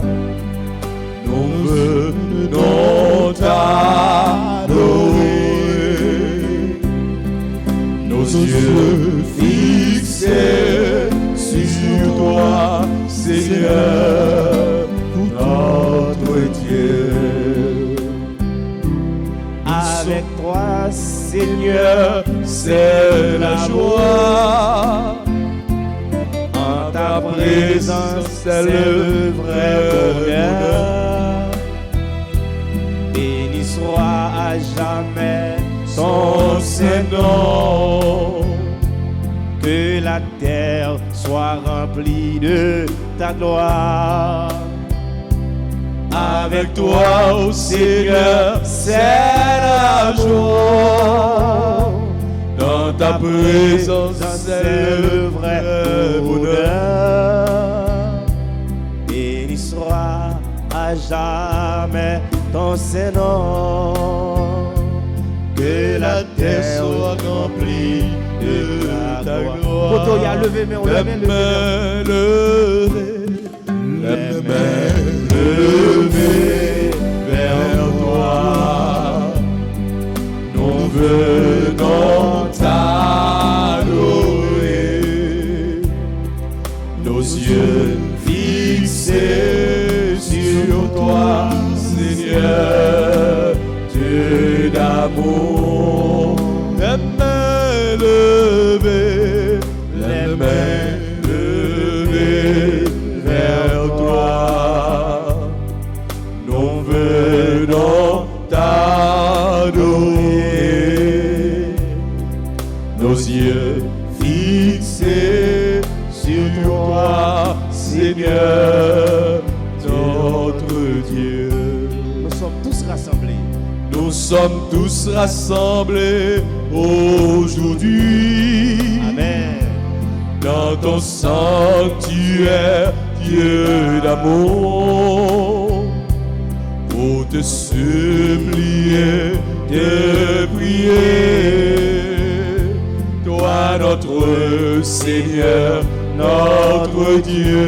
B: Nous venons t'adorer. Nos yeux fixés sur toi, Seigneur, notre Dieu. Avec toi, Seigneur, c'est la joie. En ta présence, c'est le vrai bonheur. Béni soit à jamais ton Saint-Nom. Que la terre soit remplie de ta gloire. Avec toi, ô Seigneur, c'est la joie. Dans ta présence, c'est le vrai bonheur. Béni soit à jamais ton Saint-Nom.
A: que la terre soit remplie de ta gloire.
B: Poto, il y a levé, mais on lève
A: les mains levées, les mains levées vers toi. Nous venons t'adorer, nos yeux fixés sur toi, Seigneur, Dieu d'amour. Les mains levées, les mains levées vers toi. Nous venons t'adorer, nos yeux fixés sur toi, Seigneur, notre Dieu.
B: Nous sommes tous rassemblés.
A: Nous sommes tous rassemblés aujourd'hui.
B: Amen.
A: Dans ton sanctuaire, Dieu d'amour, pour te supplier, te prier. Toi, notre Seigneur, notre Dieu.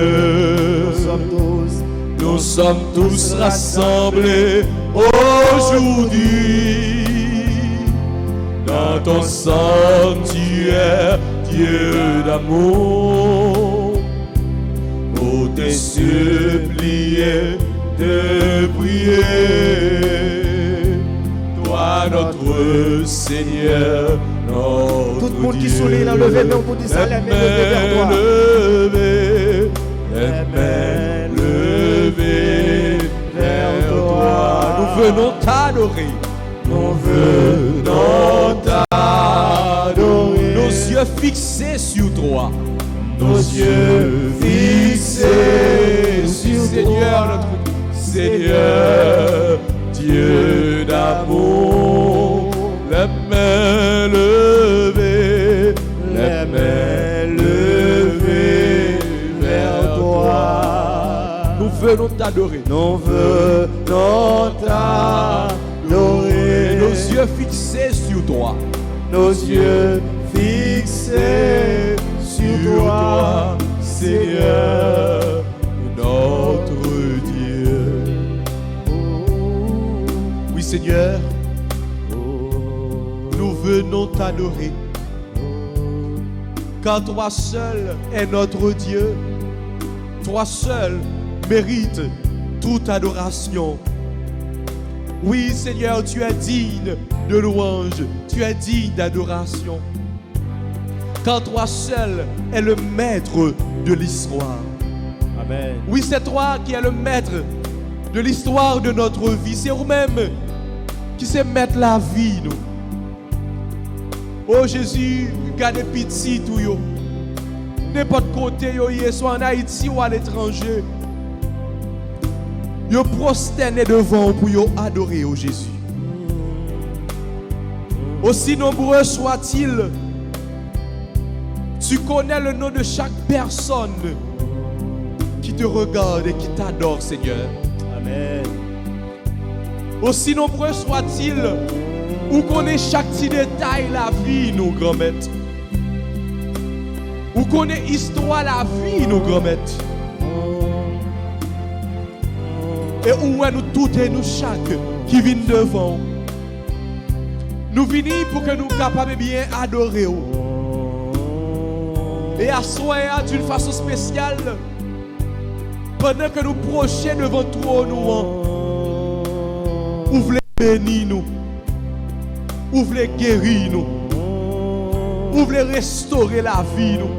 A: Nous sommes tous rassemblés aujourd'hui dans ton sanctuaire, Dieu d'amour, pour te supplier, te prier. Toi, notre Seigneur, notre
B: Tout le monde
A: Dieu.
B: qui sourit, là, levez, mais on vous dit ça, les mains levées vers toi.
A: Les mains levées vers toi. Nous venons t'adorer. Nous venons t'adorer. Nos yeux fixés sur toi. Nos yeux fixés sur Seigneur, notre Seigneur, Dieu d'amour. Les mains levées, les mains levées vers toi. Nous venons t'adorer. Nous venons t'adorer. Nos yeux fixés sur toi. Nos yeux fixés sur toi, Seigneur, notre Dieu. Oui, Seigneur, nous venons t'adorer. Car toi seul est notre Dieu. Toi seul mérites toute adoration. Oui, Seigneur, tu es digne de louange, tu es digne d'adoration. Car toi seul es le maître de l'histoire.
B: Amen.
A: Oui, c'est toi qui es le maître de l'histoire de notre vie. C'est vous-même qui sait mettre la vie, nous. Oh Jésus, gardez pitié tout yo. N'importe côté yo, soit en Haïti ou à l'étranger. Yo prosterné devant pour yo adorer au Jésus. Aussi nombreux soit-il, tu connais le nom de chaque personne qui te regarde et qui t'adore, Seigneur.
B: Amen.
A: Aussi nombreux soit-il, ou connaît chaque petit détail la vie, nous grand-mères. Ou connaît histoire la vie, nous grand-mères. Et où est nous toutes et nous chaque qui viennent devant. Nous venons pour que nous capables bien adorer. Et à soir d'une façon spéciale, pendant que nous prochons devant toi, nous ouvrez bénir nous, ouvrez guérir nous, ouvrez restaurer la vie nous,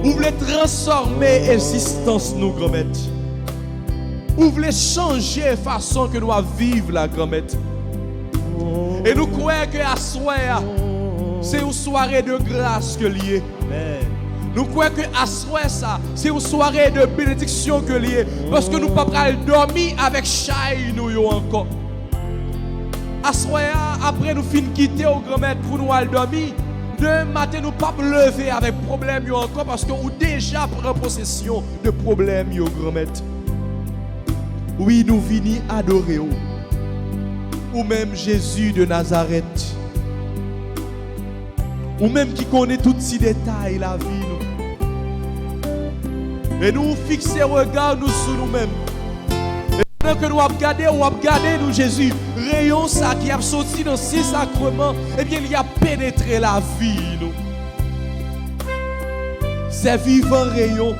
A: ouvrez transformer l'existence nous, grand-mère. Ouvrez changer la façon que nous vivons la grand-mère. Et nous croyons que à soir, c'est une soirée de grâce que lié. Nous croyons que à soir ça, c'est une soirée de bénédiction que lié. Parce que nous ne pouvons pas dormir avec chai nous encore. À soir, après nous finissons quitter au grand-mère pour nous aller dormir. Demain matin, nous ne pouvons pas lever avec problème encore parce que nous déjà pris possession de problèmes grand-mère. Oui, nous venons adorer. ou même Jésus de Nazareth, ou même qui connaît tous ces détails la vie nous. Et nous fixer regard nous sur nous-mêmes. Et pendant que nous regardons nous Jésus, rayon ça qui a sorti dans ces sacrements, eh bien il a pénétré la vie nous. C'est vivant rayon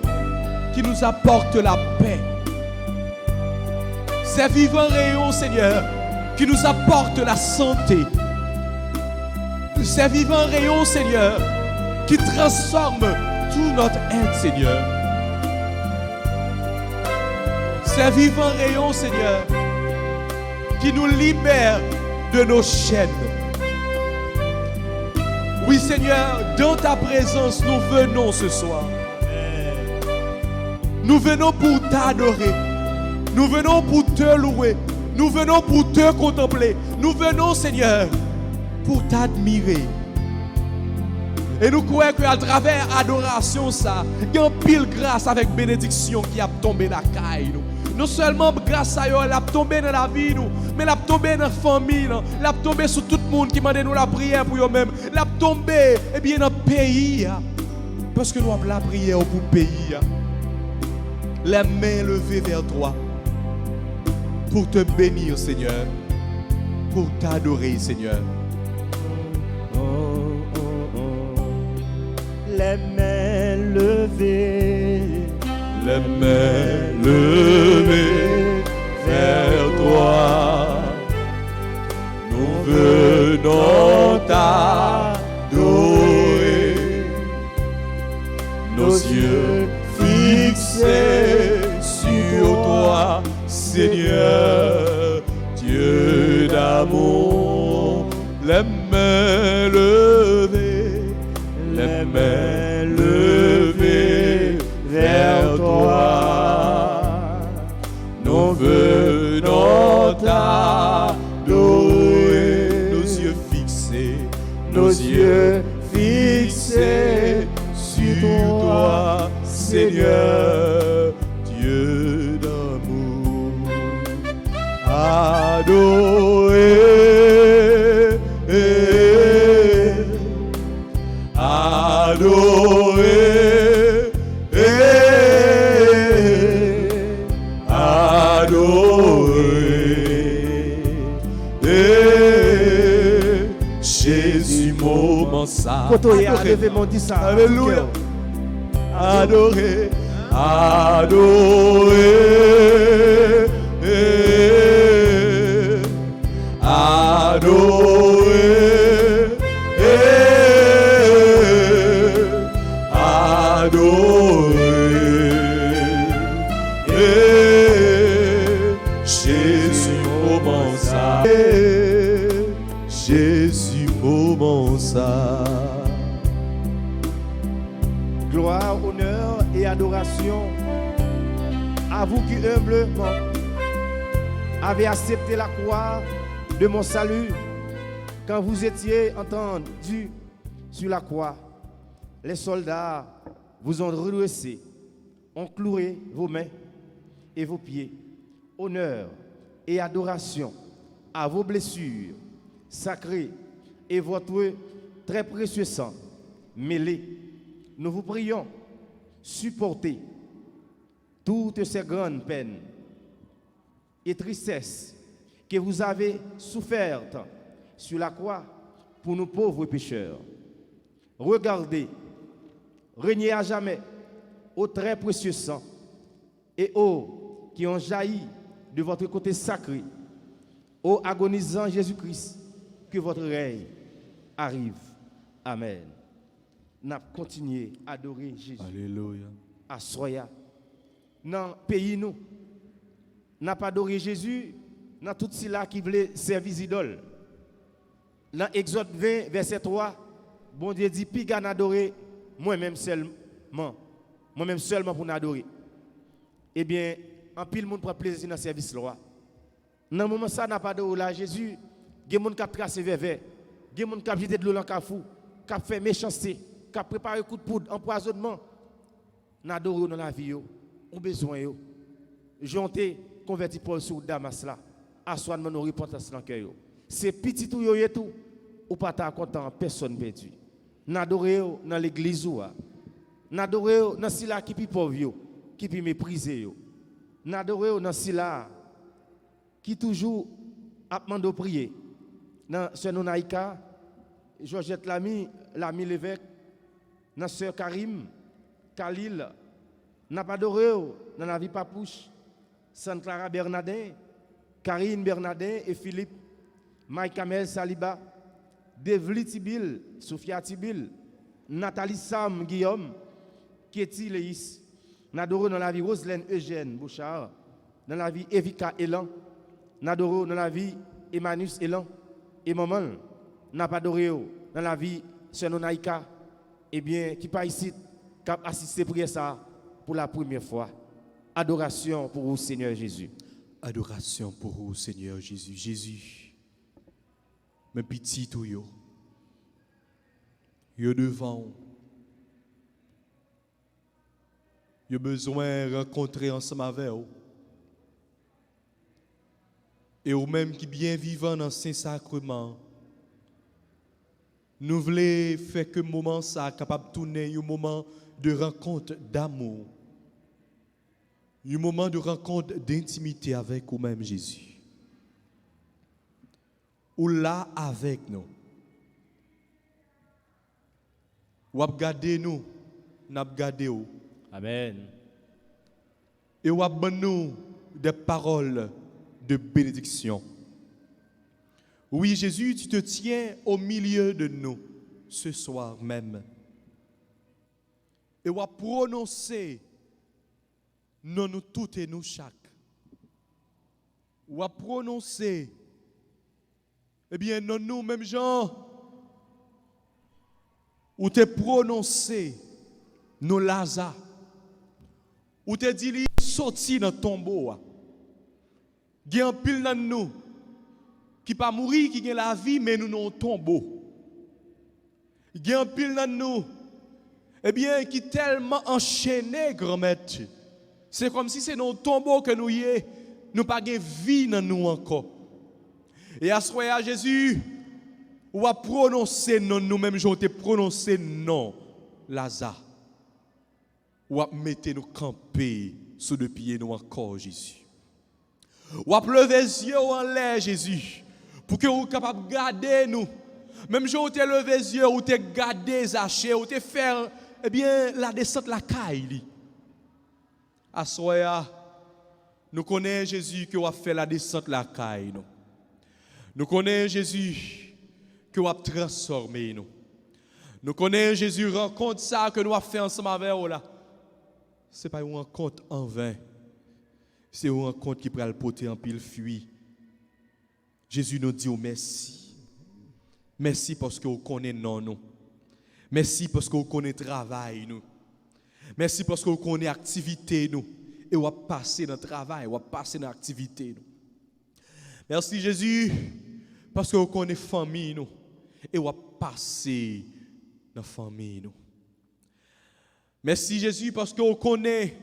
A: qui nous apporte la paix. C'est vivant rayon, Seigneur, qui nous apporte la santé. C'est vivant rayon, Seigneur, qui transforme tout notre être, Seigneur. C'est vivant rayon, Seigneur, qui nous libère de nos chaînes. Oui, Seigneur, dans ta présence, nous venons ce soir. Nous venons pour t'adorer. Nous venons pour te louer. Nous venons pour te contempler. Nous venons, Seigneur, pour t'admirer. Et nous croyons qu'à travers l'adoration, ça, il y a une pile grâce avec bénédiction qui a tombé dans la caille. Non seulement grâce à eux, elle a tombé dans la vie, nous, mais elle a tombé dans la famille, elle a tombé sur tout le monde qui m'a donné la prière pour eux-mêmes. Elle a tombé dans le pays. Parce que nous avons la prière pour le pays. Les mains levées vers toi. Pour te bénir, Seigneur. Pour t'adorer, Seigneur.
B: Les mains levées.
A: Les mains levées vers toi. Nous venons t'adorer. Nos yeux fixés sur toi, Seigneur, Dieu d'amour. Les mains levées, les mains levées vers toi. Nous venons t'adorer. Nos yeux fixés sur toi, Seigneur, Dieu d'amour. Adorer, adorer, adorer. Jésus, moment ça. Alléluia. Adorer, adorer, adorer, adorer. Jésus, moment ça. Jésus, moment ça.
B: Gloire, honneur et adoration à vous qui humblement avez accepté la croix de mon salut quand vous étiez entendus sur la croix. Les soldats vous ont redressé, ont cloué vos mains et vos pieds. Honneur et adoration à vos blessures sacrées et votre très précieux sang mêlé. Nous vous prions, supportez toutes ces grandes peines et tristesses que vous avez souffertes sur la croix pour nous pauvres pécheurs. Regardez, régnez à jamais au très précieux sang et eau qui ont jailli de votre côté sacré, ô agonisant Jésus-Christ, que votre règne arrive. Amen. N'a continué à adorer Jésus.
A: Alléluia.
B: À Soya. Dans le pays, nous n'a pas adoré Jésus dans tout cela qui voulait servir idole. Dans Exode 20, verset 3, bon Dieu dit, puis qu'on adorer moi-même seulement. Moi-même seulement pour adorer. Eh bien, en pile monde prend plaisir dans le service là. Dans le moment ça n'a pas adoré là Jésus, il y a des gens qui ont tracé vers, il y a des gens qui ont jeté de l'eau dans le cafou, qui ont fait méchanceté, qui ont préparé un coup de poudre, empoisonnement. N'adorons dans la vie, on besoin. J'ont converti Paul sur Damas là. assoit nos repentance dans cœur. C'est petit tout yo et tout ou pas ta content personne perdu. N'adorer dans l'église ou n'adorer dans cela qui pi pauvre yo, qui pi mépriser yo. N'adorer dans cela qui toujours a demandé prier. Dans sœur Nonaïka, Georgette Lamy l'évêque, dans sœur Karim, Khalil, n'a pas adoré dans la vie Papouche, Sainte Clara Bernardin, Karine Bernardin et Philippe, Mike Kamel Saliba, Devli Tibil, Sophia Tibil, Nathalie Sam Guillaume, Kéti Leis, n'adoré dans la vie Roselaine Eugène Bouchard, dans la vie Evika Elan, n'adoré dans la vie Emmanuel Elan, et maman, n'a pas adoré dans la vie Sœur Nonaïka, eh bien, qui pas ici, qui a assisté à ça pour la première fois. Adoration pour vous, Seigneur Jésus.
A: Adoration pour vous, Seigneur Jésus. Jésus, mes petits tout yo devant, yo besoin de rencontrer ensemble avec vous. Et vous même qui bien vivant dans Saint-Sacrement, nous voulons faire que moment ça capable de tourner un moment de rencontre d'amour, un moment de rencontre d'intimité avec vous-même Jésus. Ou là avec nous. Ou regarder nous, n'a regarder vous.
B: Amen.
A: Et ou nous des paroles de bénédiction. Oui, Jésus, tu te tiens au milieu de nous ce soir même. Et on va prononcer non nous toutes et nous chaque. On va prononcer, eh bien, non nous même gens, ou te prononcer nos Lazare, ou te dit sorti dans le tombeau. Il y a un pile dans nous qui pas mourir, qui a la vie, mais nous non tombeau. Il y a un pile dans nous, eh bien, qui tellement enchaîné, grand-mère. C'est comme si c'est nos tombeaux que nous y est, nous pas de vie dans nous encore. Et à ce moment Jésus, on va prononcer non, nous-mêmes, j'ont prononcé non, Lazare. On va mettre nous camper sous le pied nous encore, Jésus. On va lever les yeux en l'air, Jésus, pour que vous soyez capable de garder nous. Même si vous avez levé les yeux, vous avez gardé Zaché, vous avez fait eh bien, la descente la caille. À ce moment, nous connaissons Jésus qui a fait la descente la caille. Nous connaissons Jésus qui a transformé nous. Nous connaissons Jésus rencontre ça que nous avons fait ensemble avec vous là. Ce n'est pas une rencontre en vain. C'est une rencontre qui peut le porter en pile fuit. Jésus nous dit merci. Merci parce que vous connaissez nous. Merci parce que vous connaissez le travail nous. Merci parce que vous connaissez l'activité nous. Et vous passez dans le travail, vous passez dans l'activité nous. Merci Jésus parce que vous connaissez la famille nous. Et vous passez dans la famille nous. Merci Jésus parce que vous connaissez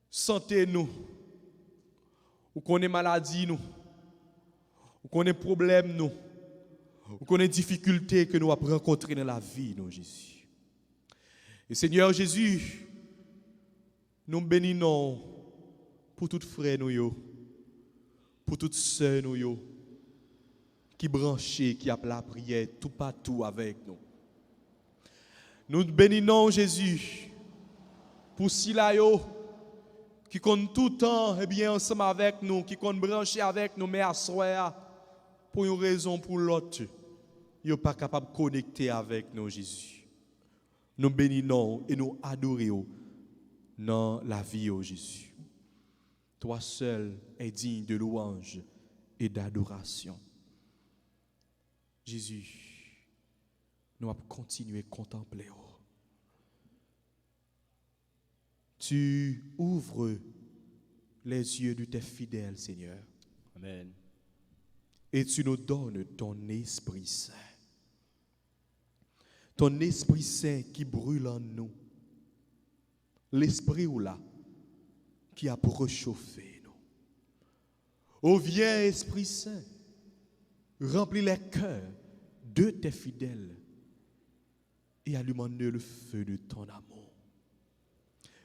A: santé nous. Vous connaissez maladie nous. Vous connaissez problème nous. Vous connaissez difficultés que nous avons rencontrées dans la vie nous Jésus. Et Seigneur Jésus, nous bénissons pour toutes frères nous, pour toutes sœurs nous, qui branchent, qui appellent la prière tout partout avec nous. Nous bénissons Jésus pour ceux-là qui comptent tout le temps eh bien, ensemble avec nous, qui comptent brancher avec nous, mais à soi, pour une raison ou pour l'autre, ils ne sont pas capables de connecter avec nous, Jésus. Nous bénissons et nous adorons dans la vie, oh Jésus. Toi seul es digne de louange et d'adoration. Jésus, nous allons continuer à contempler. Tu ouvres les yeux de tes fidèles, Seigneur.
B: Amen.
A: Et tu nous donnes ton Esprit Saint. Ton Esprit Saint qui brûle en nous. L'Esprit ou là qui a réchauffé nous. Ô viens, Esprit Saint, remplis les cœurs de tes fidèles et allume-nous le feu de ton amour.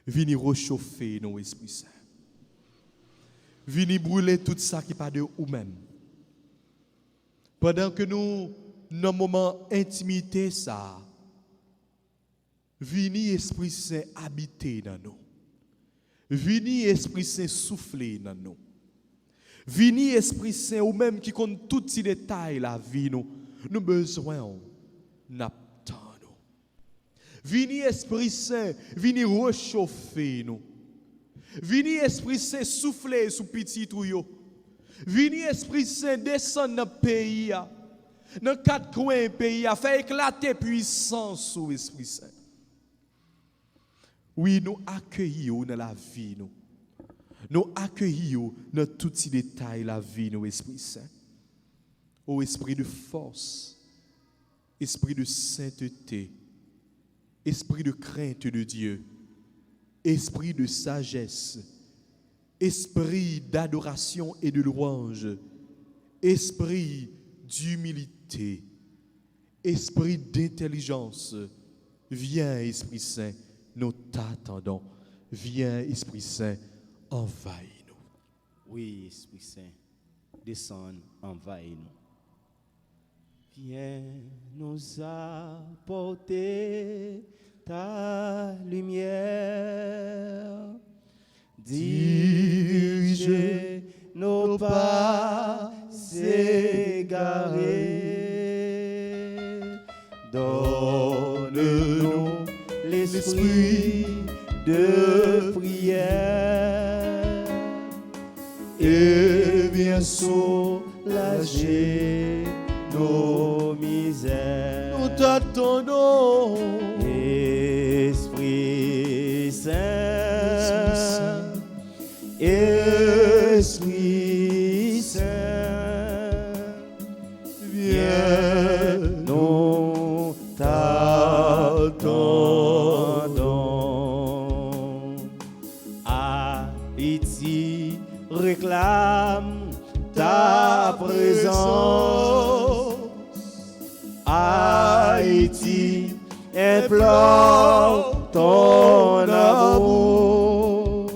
A: Viens réchauffer nos esprits saints. Viens brûler tout ça qui pas de nous-mêmes. Pendant que nous, dans un moment intimité, ça, viens Esprit Saint habiter dans nous. Viens Esprit Saint souffler dans nous. Viens Esprit Saint ou même qui compte tous ces détails la vie nous. Nous besoin n'attendons. Viens Esprit Saint, viens réchauffer nous. Viens Esprit Saint souffler sous petit tuyau. Viens Esprit Saint descendre dans le pays, dans quatre coins du pays, faire éclater puissance sous Esprit Saint. Oui, nous accueillons dans la vie nous. Nous accueillons dans tous ces détails la vie nous Esprit Saint. Ô esprit de force, esprit de sainteté, esprit de crainte de Dieu, esprit de sagesse, esprit d'adoration et de louange, esprit d'humilité, esprit d'intelligence. Viens, Esprit Saint, nous t'attendons. Viens, Esprit Saint, envahis-nous.
B: Oui, Esprit Saint, descends, envahis-nous. Viens nous apporter ta lumière, dirige nos pas égarés, donne-nous l'esprit de prière et viens soulager nos misères.
A: Nous t'attendons,
B: Esprit Saint, Esprit Saint, viens, nous t'attendons. Haïti réclame ta présence. Haïti implore ton amour.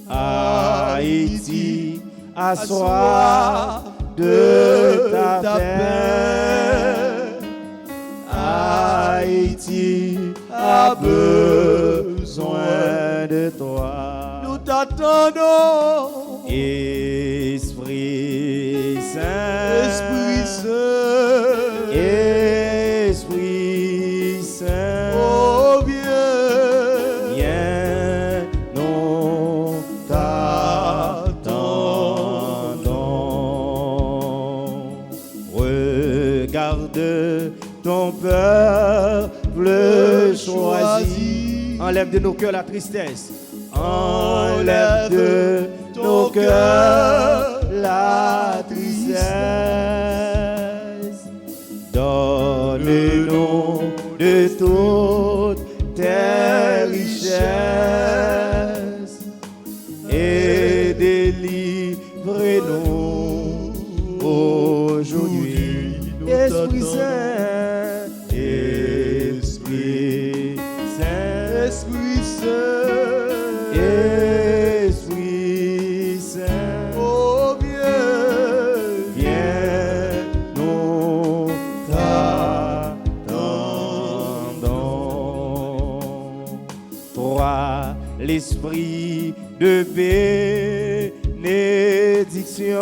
B: Haïti assoit de ta paix. Haïti a besoin de toi.
A: nous t'attendons,
B: Esprit Saint,
A: Esprit Saint.
B: Esprit Saint,
A: Oh, viens,
B: viens, nous t'attendons. Regarde ton peuple choisi. Enlève de nos cœurs la tristesse. Enlève de nos cœurs la tristesse. Donne-nous de toutes tes richesses et délivre-nous aujourd'hui. Esprit Saint, Esprit Saint,
A: Esprit Saint.
B: Esprit Saint.
A: Oh, viens,
B: Viens, nous t'attendons. Toi, l'esprit de bénédiction,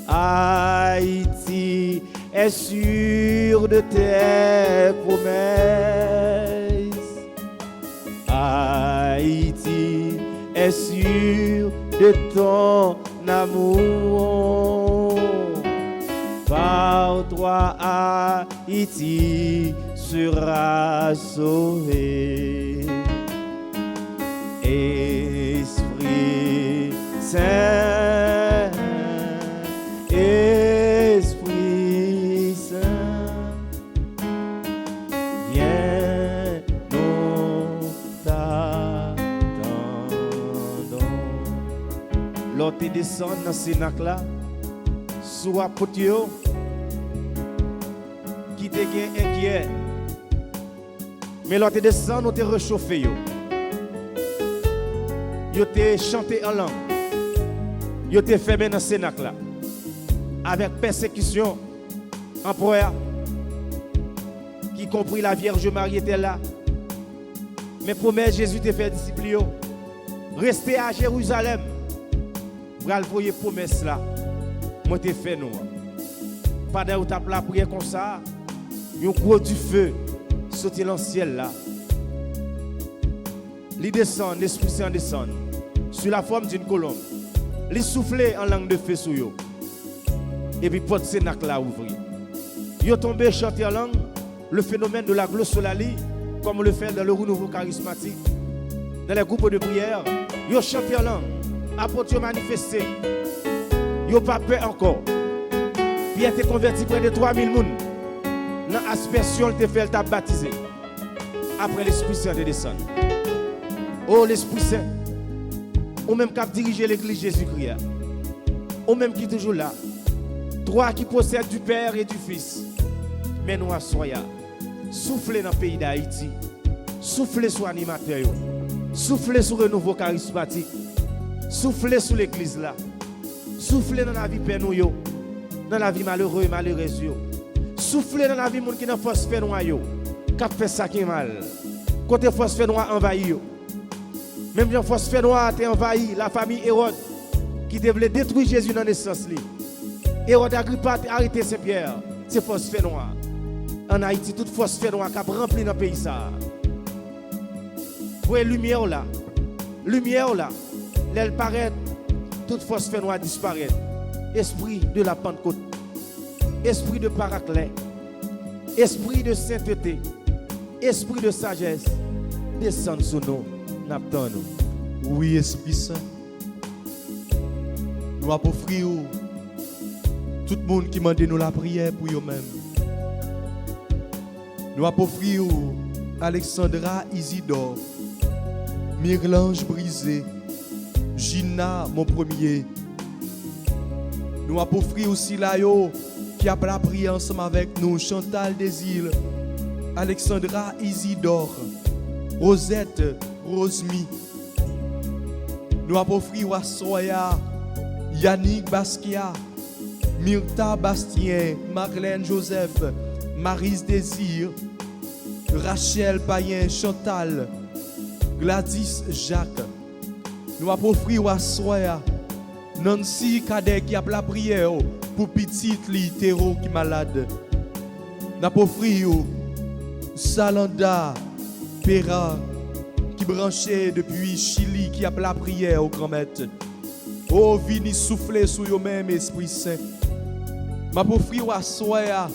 B: Haïti est sûr de tes promesses. Haïti est sûr de ton amour. Par toi, Haïti sera sauvé. Esprit Saint, Esprit Saint, viens, nous t'attendons. te descendre dans ce Sénac là, sous apôtre yo, qui te gen inquiet. Mais là te descendre, on te réchauffé yo. Yo te chanté en langue. Yo te fermé dans ce Sénac là. Avec persécution, empereur, qui compris la Vierge Marie était là. Mais promesse Jésus te fait disciple yo. Restez à Jérusalem. Bral voyer promesse là. Moi te fait nous. Pendant où tu as la prière comme ça, un gros du feu sauter dans le ciel là. Il descend, l'Esprit Saint descend sur la forme d'une colombe. Il souffle en langue de feu sur eux. Et puis porte Sénac là ouvrir. Yo tombé chanter en langue le phénomène de la glossolalie comme on le fait dans le renouveau charismatique. Dans les groupes de prière, yo chanter en langue. Apôtre manifesté. Yo pas peur encore. Pierre t'est converti près de 3000 personnes. Dans l'aspersion, il te fait t'a baptisé. Après l'Esprit Saint de descendre. Oh l'Esprit Saint. Ou même qui a dirigé l'église Jésus-Christ. Ou même qui est toujours là. Toi qui possèdes du Père et du Fils. Mais nous à soya. Soufflez dans le pays d'Haïti. Soufflez sur l'animateur. Soufflez sur le renouveau charismatique. Soufflez sur l'église là. Soufflez dans la vie pénouille. Dans la vie malheureuse et malheureuse. Soufflez dans la vie moun qui n'a force fait noir yo. Qui fait ça qui est mal. Côté force fait noir envahi yo. Même si force fait noir a envahi la famille Hérode qui devait détruire Jésus dans la naissance li. Hérode Agrippa a arrêté Saint-Pierre. C'est force fait noir. En Haïti toute force fait noir qui a rempli dans le pays ça. Vous voyez lumière là. Lumière là. Elle paraît toute force fait noir disparaît. Esprit de la Pentecôte. Esprit de paraclet, esprit de sainteté, esprit de sagesse, descend sur nous, n'attend nous.
A: Oui, Esprit Saint. Nous avons offert tout le monde qui m'a demandé nous la prière pour eux-mêmes. Nous avons offert Alexandra Isidore, Mirlange Brisé, Gina, mon premier. Nous avons offert aussi là qui a la prière ensemble avec nous, Chantal Désir, Alexandra Isidore, Rosette Rosemi. Nous avons offert à Soya, Yannick Basquiat, Myrta Bastien, Marlène Joseph, Marise Désir, Rachel Payen, Chantal, Gladys Jacques. Nous avons offert à Soya, Nancy Cadet qui a la prière pour petit Terreau qui est malade. Nous avons offert Salanda Pera qui branché depuis Chili qui a la prière au grand maître. Oh, vini souffler sur eux-mêmes, Esprit Saint. M'a offrir à Soya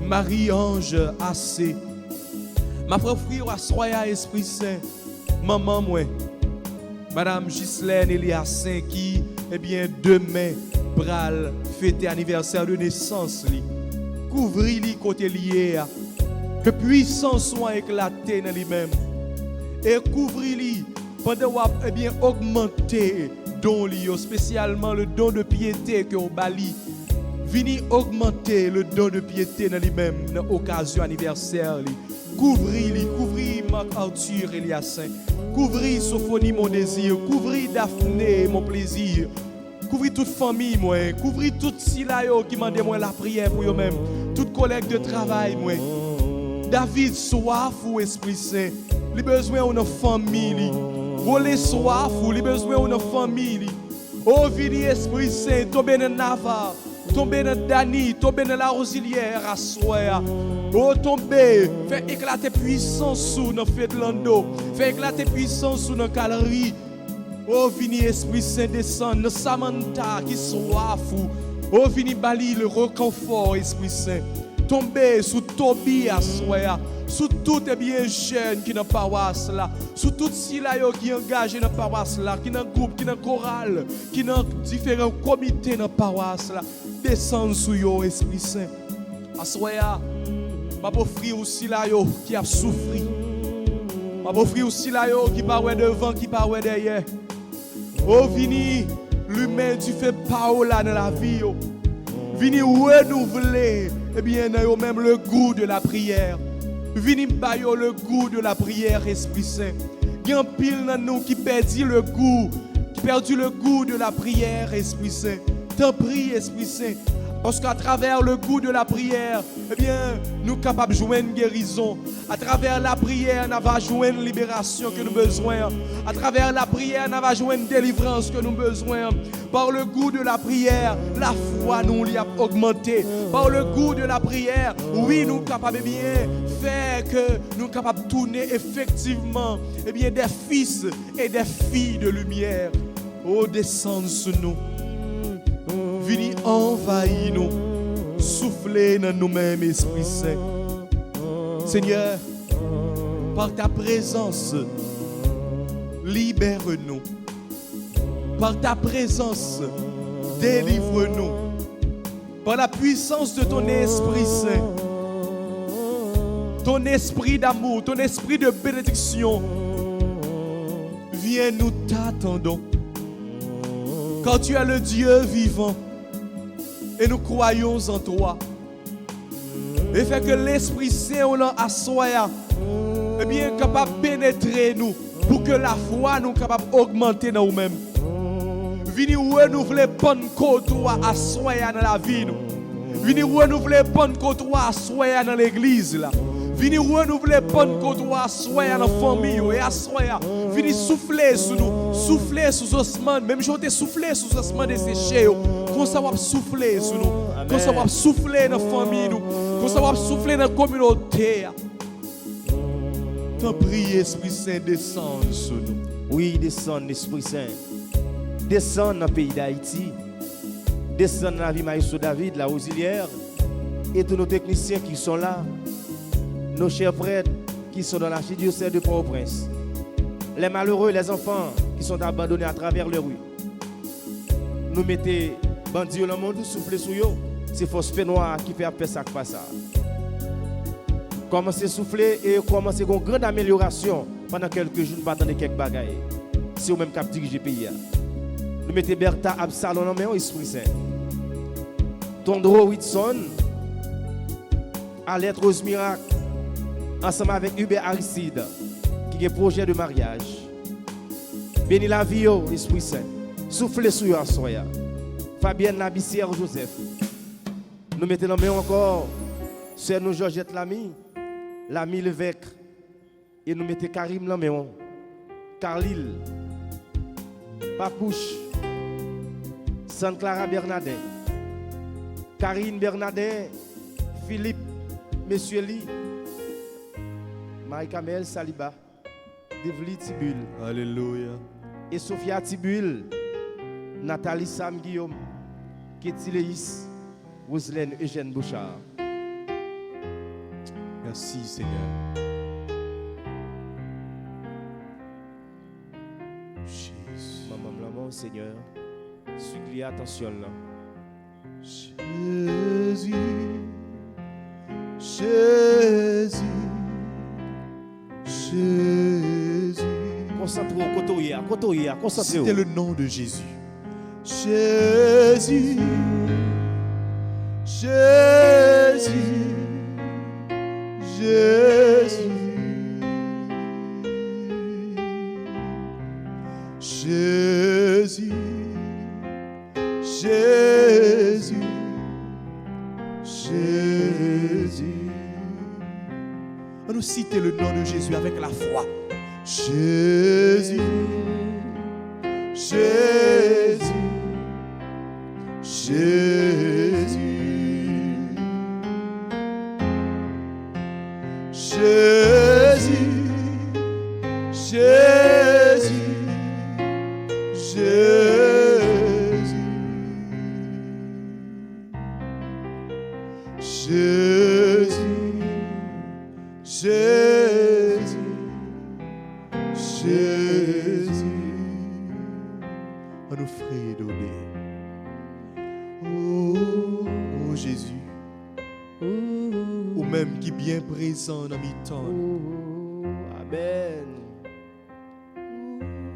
A: Marie-Ange AC. M'a offrir à Soya Esprit Saint. Maman moi. Madame Ghislaine Eliassin qui, eh bien, demain, bral, fêter anniversaire de naissance li. Couvri li côté lié. Que puissance soit éclatée dans lui-même. Et couvri li pendant eh bien augmenter don li, spécialement le don de piété que au Bali. Vini augmenter le don de piété dans lui-même dans l'occasion anniversaire li. Couvri Marc Arthur Eliassin. Couvri Sophonie mon désir, couvri Daphné mon plaisir. Couvri toute famille moi, couvri toute Silayo qui m'a demandé la prière pour eux-mêmes. Toute collègue de travail moi. David soif ou Esprit Saint. Les besoins de famille. Volé soif ou les besoins de famille. Oh vini Esprit Saint, tombé dans Navarre. Tomber dans Dani, tomber dans la Rosilière à soir. Oh, tomber, fait éclater puissance sous nos fêtes de l'ando. Fait éclater puissance sous nos galeries. Oh, vini Esprit Saint descend, nos Samantha qui soif. Oh, vini bali le reconfort, Esprit Saint. Tomber sous Tobi à soir. Sous tout est bien jeune qui dans paroisse là, sous tout si là qui engagé dans paroisse là, qui dans groupe, qui dans chorale, qui dans différents comités dans paroisse là, descend sous yo Esprit Saint. Assoya, m'a offrir aussi là yo qui a souffri. M'a offrir aussi là yo qui pas ouais devant, qui pas ouais derrière. Oh vini l'humain, tu fais parole dans la vie. Vini renouveler, eh bien, dans même le goût de la prière. Vini bailler le goût de la prière, Esprit Saint. Il y a un pile dans nous qui perdu le goût de la prière, Esprit Saint. T'en prie, Esprit Saint. Parce qu'à travers le goût de la prière, eh bien, nous sommes capables de jouer une guérison. À travers la prière, nous allons jouer une libération que nous avons besoin. À travers la prière, nous allons jouer une délivrance que nous avons besoin. Par le goût de la prière, la foi nous a augmenté. Par le goût de la prière, oui, nous sommes capables de bien faire que nous sommes capables de tourner effectivement eh bien, des fils et des filles de lumière. Oh, descends sur nous. Venez envahir nous, souffler dans nous-mêmes, Esprit Saint. Seigneur, par ta présence, libère-nous. Par ta présence, délivre-nous. Par la puissance de ton Esprit Saint, ton esprit d'amour, ton esprit de bénédiction, viens, nous t'attendons. Quand tu es le Dieu vivant, et nous croyons en toi. Et fait que l'Esprit Saint, on l'a assoya, eh bien, capable de pénétrer nous, pour que la foi nous capable d'augmenter dans nous-mêmes. Venez renouveler bonne côtoie assoya dans la vie nous. Venez renouveler bonne côtoie assoya dans l'église là. Venez renouveler bonne côtoie assoya dans la famille et assoya. Venez souffler sur nous, souffler sur les ossements, même si on te souffler sur les ossements desséchés. Qu'on soit souffler sur nous, qu'on soit souffler dans la famille, qu'on soit souffler dans la communauté. T'en prie, Esprit Saint, descend sur nous.
B: Oui, descend, Esprit Saint. Descend dans le pays d'Haïti. Descend dans la vie Maïso David, la auxiliaire. Et tous nos techniciens qui sont là. Nos chers prêtres qui sont dans l'archidiocèse de Port-au-Prince. Les malheureux, les enfants qui sont abandonnés à travers les rues. Nous mettons bandits dans le monde, souffler sur eux. C'est force fait noir qui fait appeler ça pas ça. Commencez à souffler et commencez une grande amélioration pendant quelques jours, pas attendre quelques bagailles. C'est au même cap diriger le pays. Nous mettons Bertha Absalon en main, Esprit Saint. Tondro Whitson, Alette Rose Miracle, ensemble avec Hubert Aristide, qui est projet de mariage. Bénis la vie, Esprit Saint. Soufflez sur eux à soya. Fabienne Nabissière Joseph. Nous mettons en main encore sœur nous Georgette Lamy, Lamy Lévesque. Et nous mettons Karim en main. Carlil, Papouche, Sainte Clara Bernadette, Karine Bernadette, Philippe, Monsieur Lee, Marie-Camille Saliba, Devli Tibul.
A: Alléluia.
B: Et Sophia Tibul, Nathalie Sam Guillaume, Ketty Leis, Roselaine Eugène Bouchard.
A: Merci Seigneur. Jésus.
B: Maman, Seigneur, supplie attention là.
A: Jésus, Jésus, Jésus.
B: Concentrez-vous, concentrez-vous.
A: C'était le nom de Jésus. Jésus, Jésus, Jésus, Jésus, Jésus, Jésus. On nous cite le nom de Jésus avec la foi. Jésus, Jésus, Jésus, Jésus, Jésus, Jésus, Jésus, Jésus, Jésus, on nous ferait donner. Oh Jésus, ou même qui bien présent dans mes temps.
B: Amen.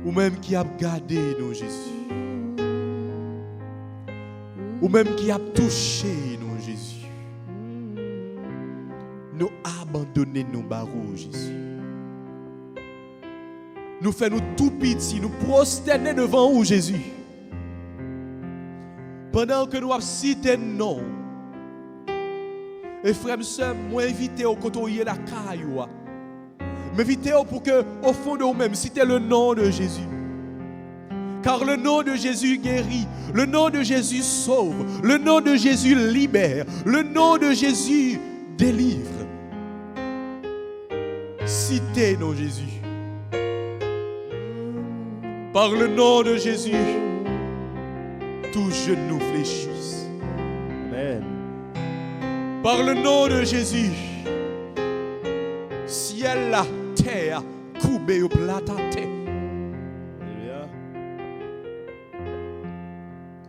A: Ou même qui a gardé nous Jésus. ou même qui a touché nous, Jésus. Nous abandonner nos barreaux, Jésus. Nous faisons tout petit, nous prosterner devant vous, Jésus. Pendant que nous avons cité non, et frères et sœurs, moi invité au côté de la caille, m'inviter pour que, au fond de vous-même, citez le nom de Jésus. Car le nom de Jésus guérit, le nom de Jésus sauve, le nom de Jésus libère, le nom de Jésus délivre. Citez nos Jésus. Par le nom de Jésus, tout genou fléchisse.
B: Amen.
A: Par le nom de Jésus, ciel, la terre, coubé au plat à terre.
B: Alléluia.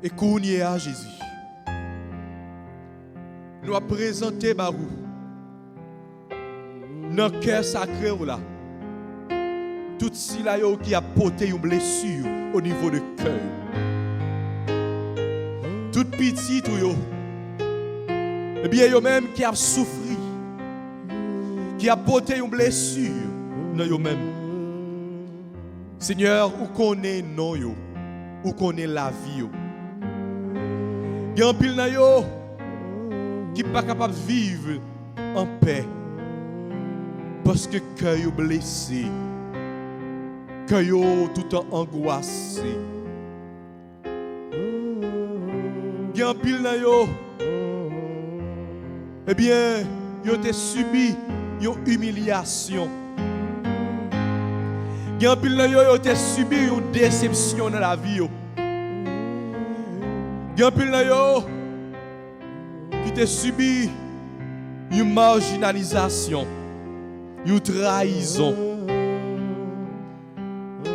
A: Et qu'on y est à Jésus. Nous avons présenté Barou. Dans le cœur sacré là. Tout cela qui a porté une blessure au niveau du cœur. Tout petit tout yo. Eh bien yo même qui a souffert, qui a porté une blessure dans yo même. Seigneur, où connaît non yo, où connaît la vie yo. Il y a un pile nan yo qui pas capable de vivre en paix parce que cœur yo blessé. Que yo tout en angoissé. Gen pile nan yo. Eh bien, yo te subi une humiliation. Gen pile nan yo te subi une déception dans la vie yo. Gen pile nan yo qui te subi une marginalisation, une trahison.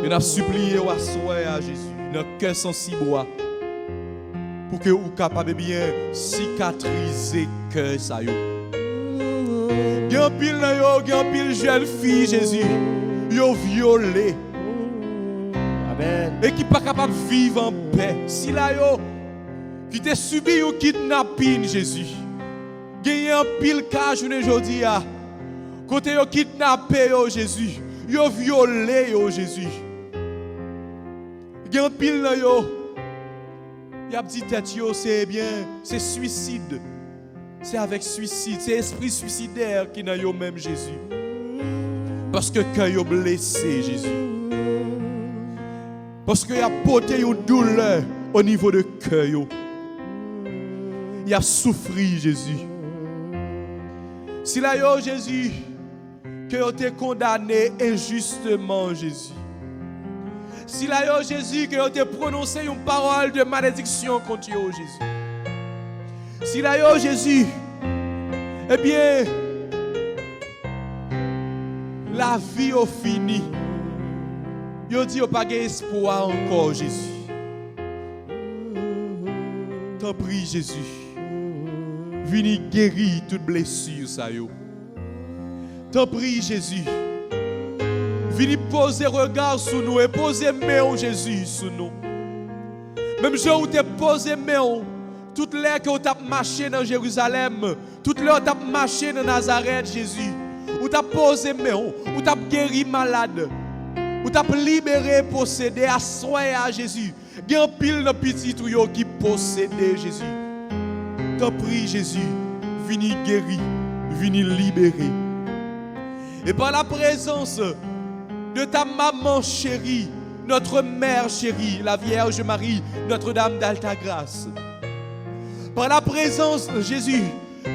A: Et nous avons supplié à Jésus, notre cœur sensible, pour que vous soyez capable de bien cicatriser le cœur. Il y a un pile jeune fille, Jésus, qui ont violé.
B: Amen.
A: Et qui n'est pas capable de vivre en paix. Si là, qui t'a subi un kidnapping, Jésus. Il y a un pile cas aujourd'hui, côté yo kidnappé, Jésus. Ils ont violé, Jésus. Il y a un pile là, il y a petit tête, c'est bien, c'est suicide. C'est avec suicide, c'est esprit suicidaire qui n'a yo même Jésus. Parce que quand yo blessé Jésus. Parce qu'il a porté une douleur au niveau de cœur. Il a souffert Jésus. Si là yo Jésus, que yo te condamné injustement Jésus. Si là yo Jésus que vous avez prononcé une parole de malédiction contre yo Jésus. Si là yo Jésus, eh bien, la vie est finie. Yo dit yo pas espoir encore Jésus. T'en prie Jésus. Vini guérir toute blessure ça yo. T'en prie Jésus. Vini poser regard sur nous et poser main Jésus sur nous. Même jour où tu posé main, toute l'heure que tu as marché dans Jérusalem, toute l'heure que tu as marché dans Nazareth, Jésus, où tu as posé main, où tu as guéri malade, où tu as libéré, possédé, assoyé à Jésus. Il y a un pile de petits tuyaux qui possédent Jésus. T'en prie Jésus, vini guéri, vini libéré. Et par la présence de ta maman chérie, notre mère chérie, la Vierge Marie, Notre-Dame d'Alta-Grâce. Par la présence de Jésus,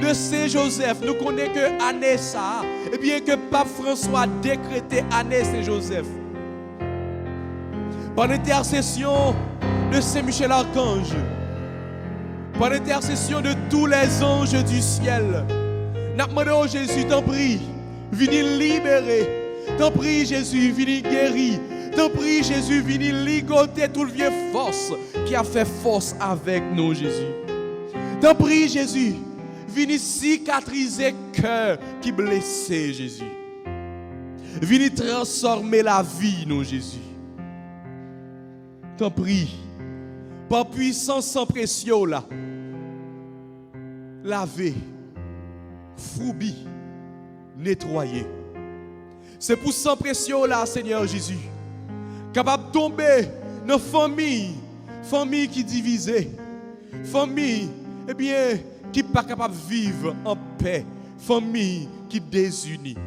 A: de Saint-Joseph, nous connaissons que année ça, et bien que Pape François a décrété année Saint-Joseph. Par l'intercession de Saint-Michel-Archange, par l'intercession de tous les anges du ciel, nous demandons Jésus, t'en prie, viens libérer. T'en prie Jésus, viens guérir. T'en prie Jésus, viens ligoter toute vieille force qui a fait force avec nous Jésus. T'en prie Jésus, viens cicatriser le cœur qui blessé Jésus. Viens transformer la vie nous Jésus. T'en prie, par puissance sans pression là, laver, foubi, nettoyer. C'est pour sans pression là, Seigneur Jésus, capable de tomber dans famille qui divisée, famille, eh bien, qui pas capable de vivre en paix, famille qui désunie.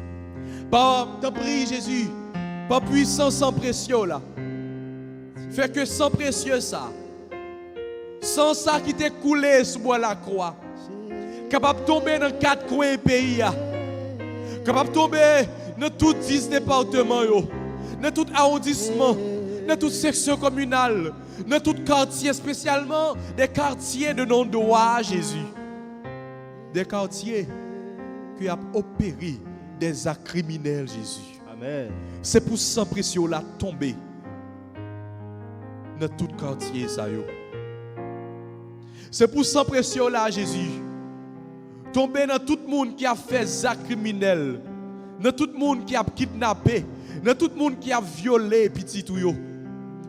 A: Par ton prix, Jésus, par puissance sans pression là, fait que sans précieux ça, sans ça qui t'est coulé sous la croix, capable de tomber dans 4 coins pays, capable de tomber dans tous 10 départements, dans tout arrondissement, dans toute section communale, dans tout quartier, spécialement des quartiers de non-droit, Jésus. Des quartiers qui ont opéré des actes criminels, Jésus.
B: Amen.
A: C'est pour sans pression là tomber dans tout quartier, ça yo. C'est pour sans pression là, Jésus, tomber dans tout le monde qui a fait des actes criminels, dans tout le monde qui a kidnappé, dans tout le monde qui a violé petit tout yo.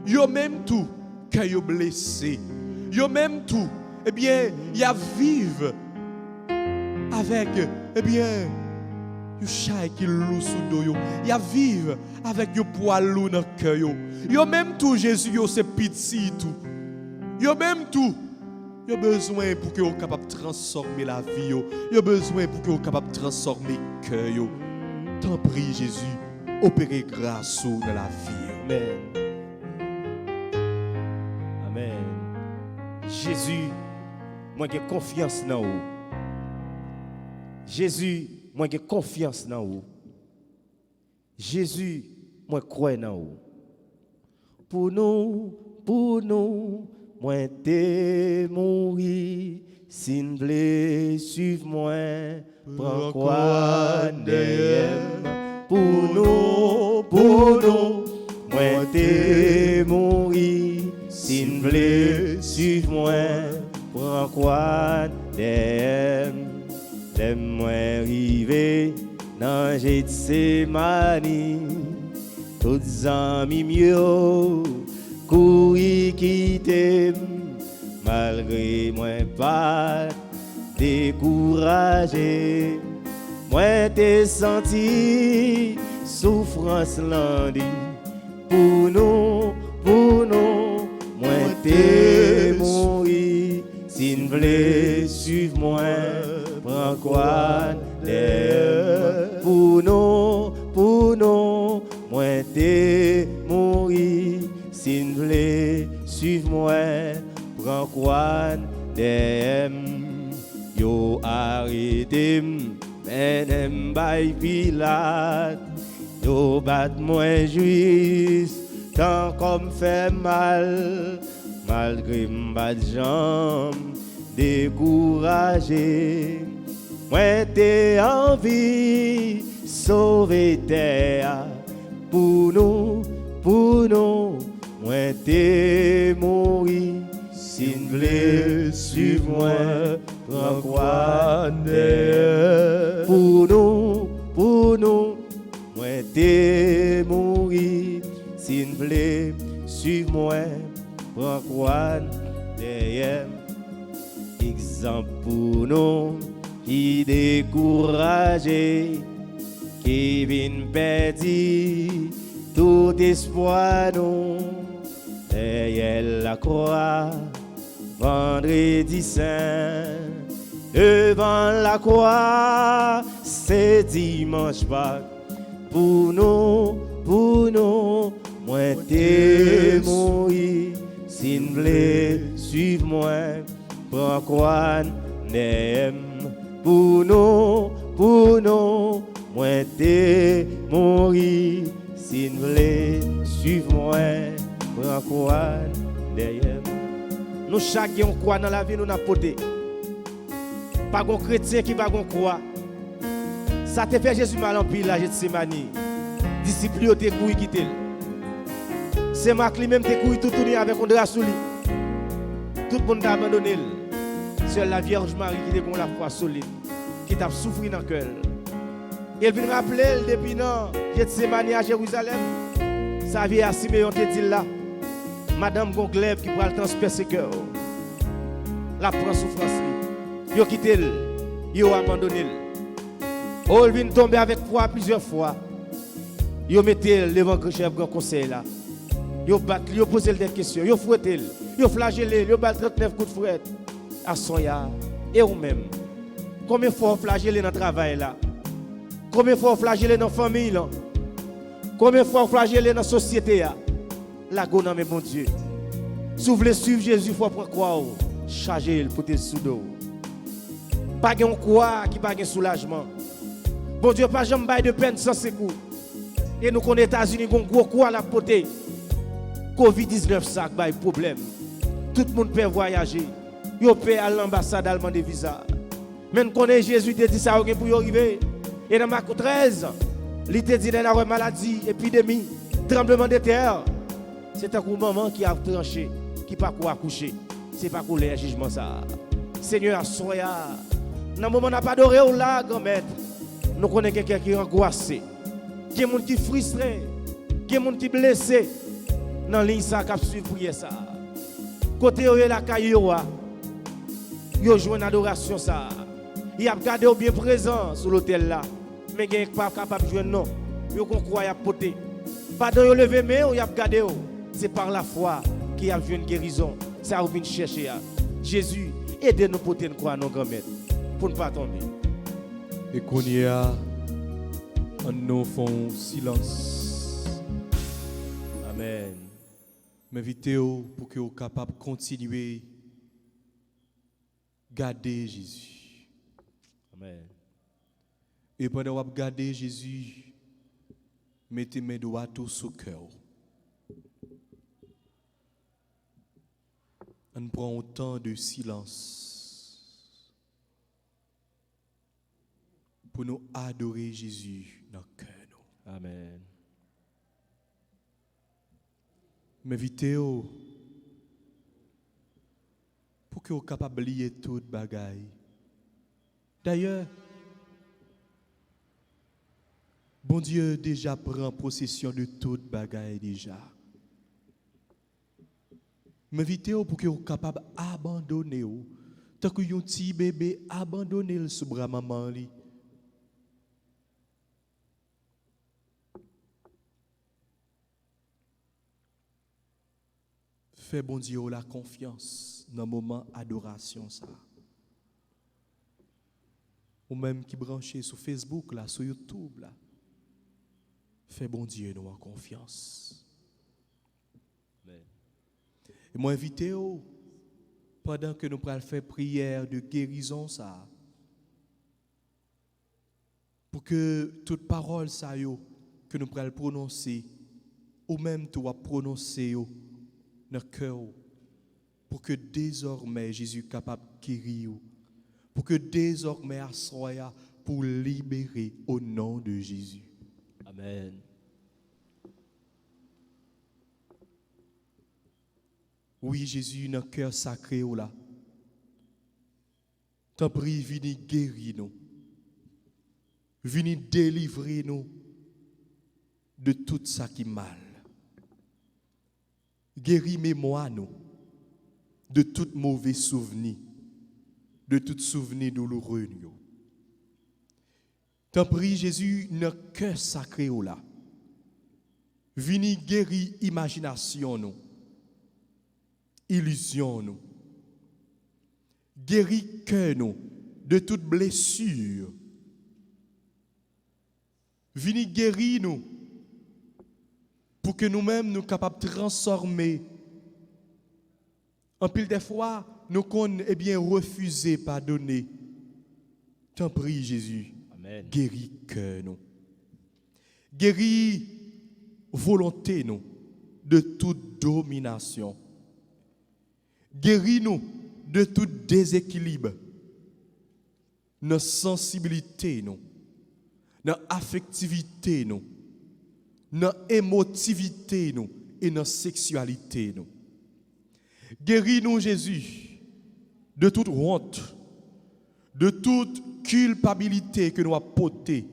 A: Yo même tout quand yo blessé. Yo même tout, eh bien, y a vivre avec, eh bien, yo chay qui lou sous dos yo. Y a vivre avec yo poil lou dans cœur yo. Yo même tout Jésus yo c'est petit tout. Yo même tout. Yo besoin pour que yo capable transformer la vie yo. Yo besoin pour que yo capable transformer cœur yo. T'en prie Jésus, opérez grâce dans la vie.
B: Amen. Amen. Jésus, moi j'ai confiance dans vous. Jésus, moi j'ai confiance dans vous. Jésus, moi crois dans vous. Pour nous, moi t'es mourir, si nous voulons suivre moi, prends quoi derrière. Pour nous, moi t'es mourir, si nous voulons suivre moi, prends quoi derrière. Laisse-moi arriver dans Gethsemane, tous les amis mieux, courir quitter, malgré moi pas découragé. Moi t'ai senti souffrance lundi, pour nous, moi t'ai mourir, si nous voulons suivre moi, prends quoi d'air. Pour nous, moi t'ai mourir, si nous voulons suivre moi, prends quoi d'air. Yo arrêté, mais n'aime pas Pilate, yo bat moi juste, tant comme fait mal, malgré m'bat jambes, découragé. Moi t'ai envie sauver terre, pour nous, moi t'ai mourir, si nous voulons suivre moi, prends quoi d'air. Pour nous, moi t'ai mourir, si nous voulons suivre moi, prends quoi derrière. Exemple pour nous qui découragé, qui vient perdre tout espoir nous. Derrière la croix, vendredi saint, devant la croix, c'est dimanche Pâques. Pour nous, moi t'ai mourir, si nous voulons suivre moi, prends quoi n'aime. Pour nous, moi t'ai mourir, si nous voulons suivre moi, prends quoi derrière. Nous chacun croit dans la vie, nous n'avons pas. Pas un chrétien qui va croire. Ça te fait Jésus mal en pile là, Gethsemane. Disciples ont été couillés quitter. C'est Marc lui-même qui couillé tout tourné avec un drap sous lui. Tout le monde a abandonné. Seule la Vierge Marie qui a la foi solide, qui t'a souffert dans le cœur. Il vient rappeler depuis non, Gethsemane à Jérusalem. Sa vie à Siméon te dit là. Madame Gonglève qui prend le transpercer cœur. La prend souffrance. Yo quitté, yo abandonné. Oh, il vient tomber avec foi plusieurs fois. Yo mettez devant le chef grand conseil là. Yo battent, yo posent des questions, yo fouettent, yo flagellent, yo battent 39 coups de fouet. À son ya. Et ou même. Combien de fois flageller dans le travail là? Combien de fois flageller dans la famille là? Combien de fois flageller dans la société là? La go dans mes bon Dieu. Si vous voulez suivre Jésus, il faut prendre quoi? Charger le pour te sous-dos. Pas de quoi qui pas de soulagement. Bon Dieu, pas jamais bail de peine sans secours. Et nous connaissons les États-Unis, nous avons gros quoi à la potée. Covid-19, ça a un problème. Tout le monde peut voyager. Ils peut aller à l'ambassade allemande de visa. Mais nous connaissons Jésus qui dit ça pour y arriver. Et dans Marc 13, il te dit qu'il y a une maladie, épidémie, tremblement de terre. C'est un maman qui a tranché, qui n'a pas quoi accoucher. Ce n'est pas pour le jugement ça. Seigneur, soya. Dans le moment où on n'a pas adoré au là, grand maître, nous connaissons quelqu'un qui est angoissé, qui est qui est frustré, qui est qui est blessé. Dans la ligne, ça a suivi prier ça. Côté où il y a la caille, il y a joué une adoration ça. Il a gardé au bien présent sur l'hôtel là. Mais il n'est pas capable de jouer non. Il a croit à poter. Pas de lever mais il a gardé. C'est par la foi qu'il a vu une guérison. Ça a vient chercher. Jésus, aidez-nous pour te croire nos grand-mères. Pour ne pas tomber.
A: Et qu'on y a, en nous font silence.
B: Amen.
A: M'invitez pour que vous soyez capable de continuer à garder Jésus.
B: Amen.
A: Et pendant que vous gardez Jésus, mettez mes doigts tous sur le cœur. On prend autant de silence pour nous adorer Jésus dans le cœur.
B: Amen.
A: M'invitez pour que vous soyez capable de lier toute bagaille. D'ailleurs, bon Dieu déjà prend possession de toute bagaille déjà. M'invitez pour que vous soyez capable d'abandonner. Tant que un petit bébé abandonné le sous bras maman li. Fais bon Dieu la confiance dans le moment d'adoration ça. Ou même qui branché sur Facebook là, sur YouTube là. Fais bon Dieu nous en confiance. Amen. Et moi invité pendant que nous allons faire prière de guérison ça. Pour que toute parole ça yo que nous allons prononcer ou même toi prononcer dans le cœur pour que désormais Jésus est capable de guérir. Pour que désormais assoya pour libérer au nom de Jésus.
B: Amen.
A: Oui, Jésus, dans le cœur sacré là. T'en prie, viens guérir nous. Viens délivrer nous de tout ça qui est mal. Guéris mémoire nous de tout mauvais souvenir. De tout souvenir douloureux. T'en prie, Jésus, dans le cœur sacré là. Viens guérir imagination nous. Illusion nous. Guéris cœur nous de toute blessure. Viens guérir nous pour que nous-mêmes nous capables de transformer. En pile des fois, nous qu'on refuser pardonner. T'en prie Jésus.
B: Amen.
A: Guéris cœur nous. Guéris volonté nous de toute domination. Guéris-nous de tout déséquilibre. Notre sensibilité nous, notre affectivité nous, notre émotivité nous et notre sexualité nous. Guéris-nous Jésus de toute honte, de toute culpabilité que nous avons portée,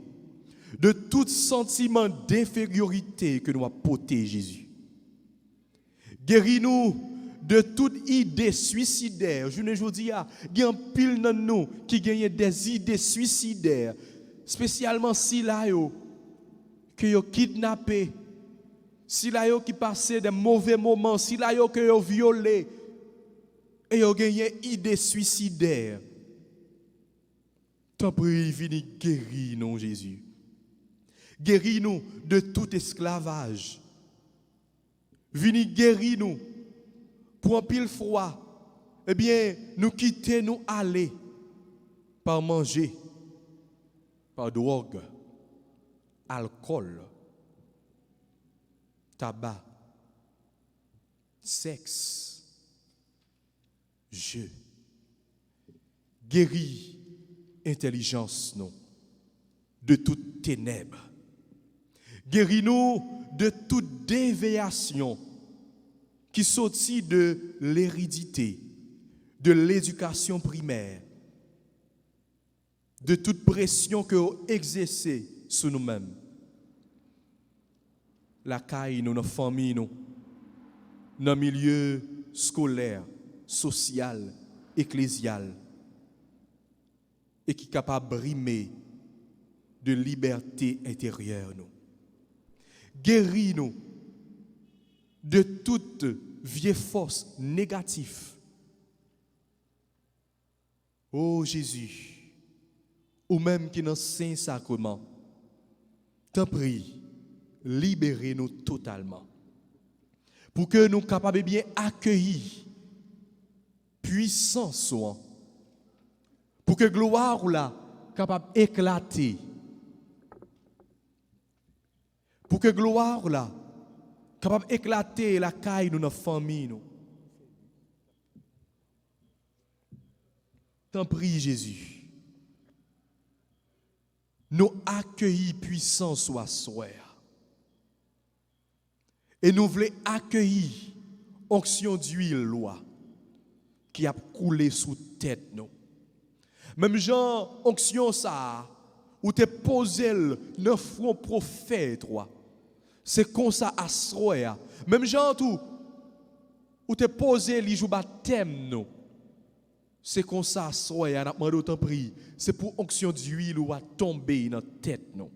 A: de tout sentiment d'infériorité que nous avons porté Jésus. Guéris-nous de toute idée suicidaire. Je ne dis pas, il y a un pile dans nous qui gagne des idées suicidaires, spécialement si là que yo kidnappé, si là qui passé des mauvais moments, si là que yo violé et yo gagne idée suicidaire. T'en prie, viens guérir nous Jésus. Guéris nous de tout esclavage. Viens guérir nous pour un pile froid. Eh bien, nous quitter, nous aller par manger, par drogue, alcool, tabac, sexe, jeu. Guéris intelligence nous de toute ténèbre. Guéris-nous de toute déviation qui sortit de l'hérédité, de l'éducation primaire, de toute pression que vous exercez sur nous-mêmes. La caille, nos familles, dans le milieu scolaire, social, ecclésial, et qui est capable de brimer de liberté intérieure. Nous. Guéris-nous de toute vieille force négative. Oh Jésus, ou même qui dans Saint-Sacrement, t'en prie, libérez-nous totalement. Pour que nous capables de bien accueillir puissance soit. Pour que gloire là capable d'éclater. Pour que gloire là capable d'éclater la caille de notre famille. Nous. T'en prie Jésus. Nous accueillir puissance soit soir. Et nous voulons accueillir onction d'huile loi qui a coulé sous tête nous. Même Jean onction ça où te posé le front prophète toi. C'est comme ça à soir. Même Jean tout où te posé li jou baptême nous. C'est comme ça à soir n'a demandé autant prier. C'est pour onction d'huile ou à tomber dans tête nous.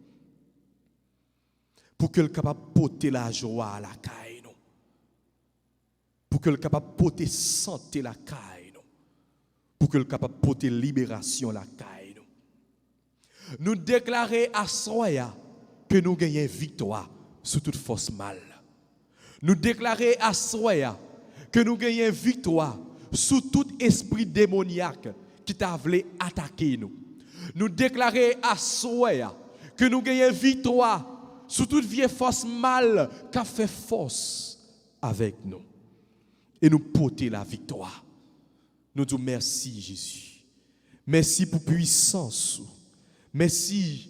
A: Pour que le capable porter la joie à la caille nous. Pour que le capable porter santé la caille nous. Pour que le capable porter libération la caille nous. Nous déclarer à soya que nous gagnons victoire sur toute force mal. Nous déclarer à soya que nous gagnons victoire sur tout esprit démoniaque qui t'a voulu attaquer nous. Nous déclarer à soya que nous gagnons victoire sur toute vieille force mal qui a fait force avec nous. Et nous porter la victoire. Nous disons merci Jésus. Merci pour puissance. Merci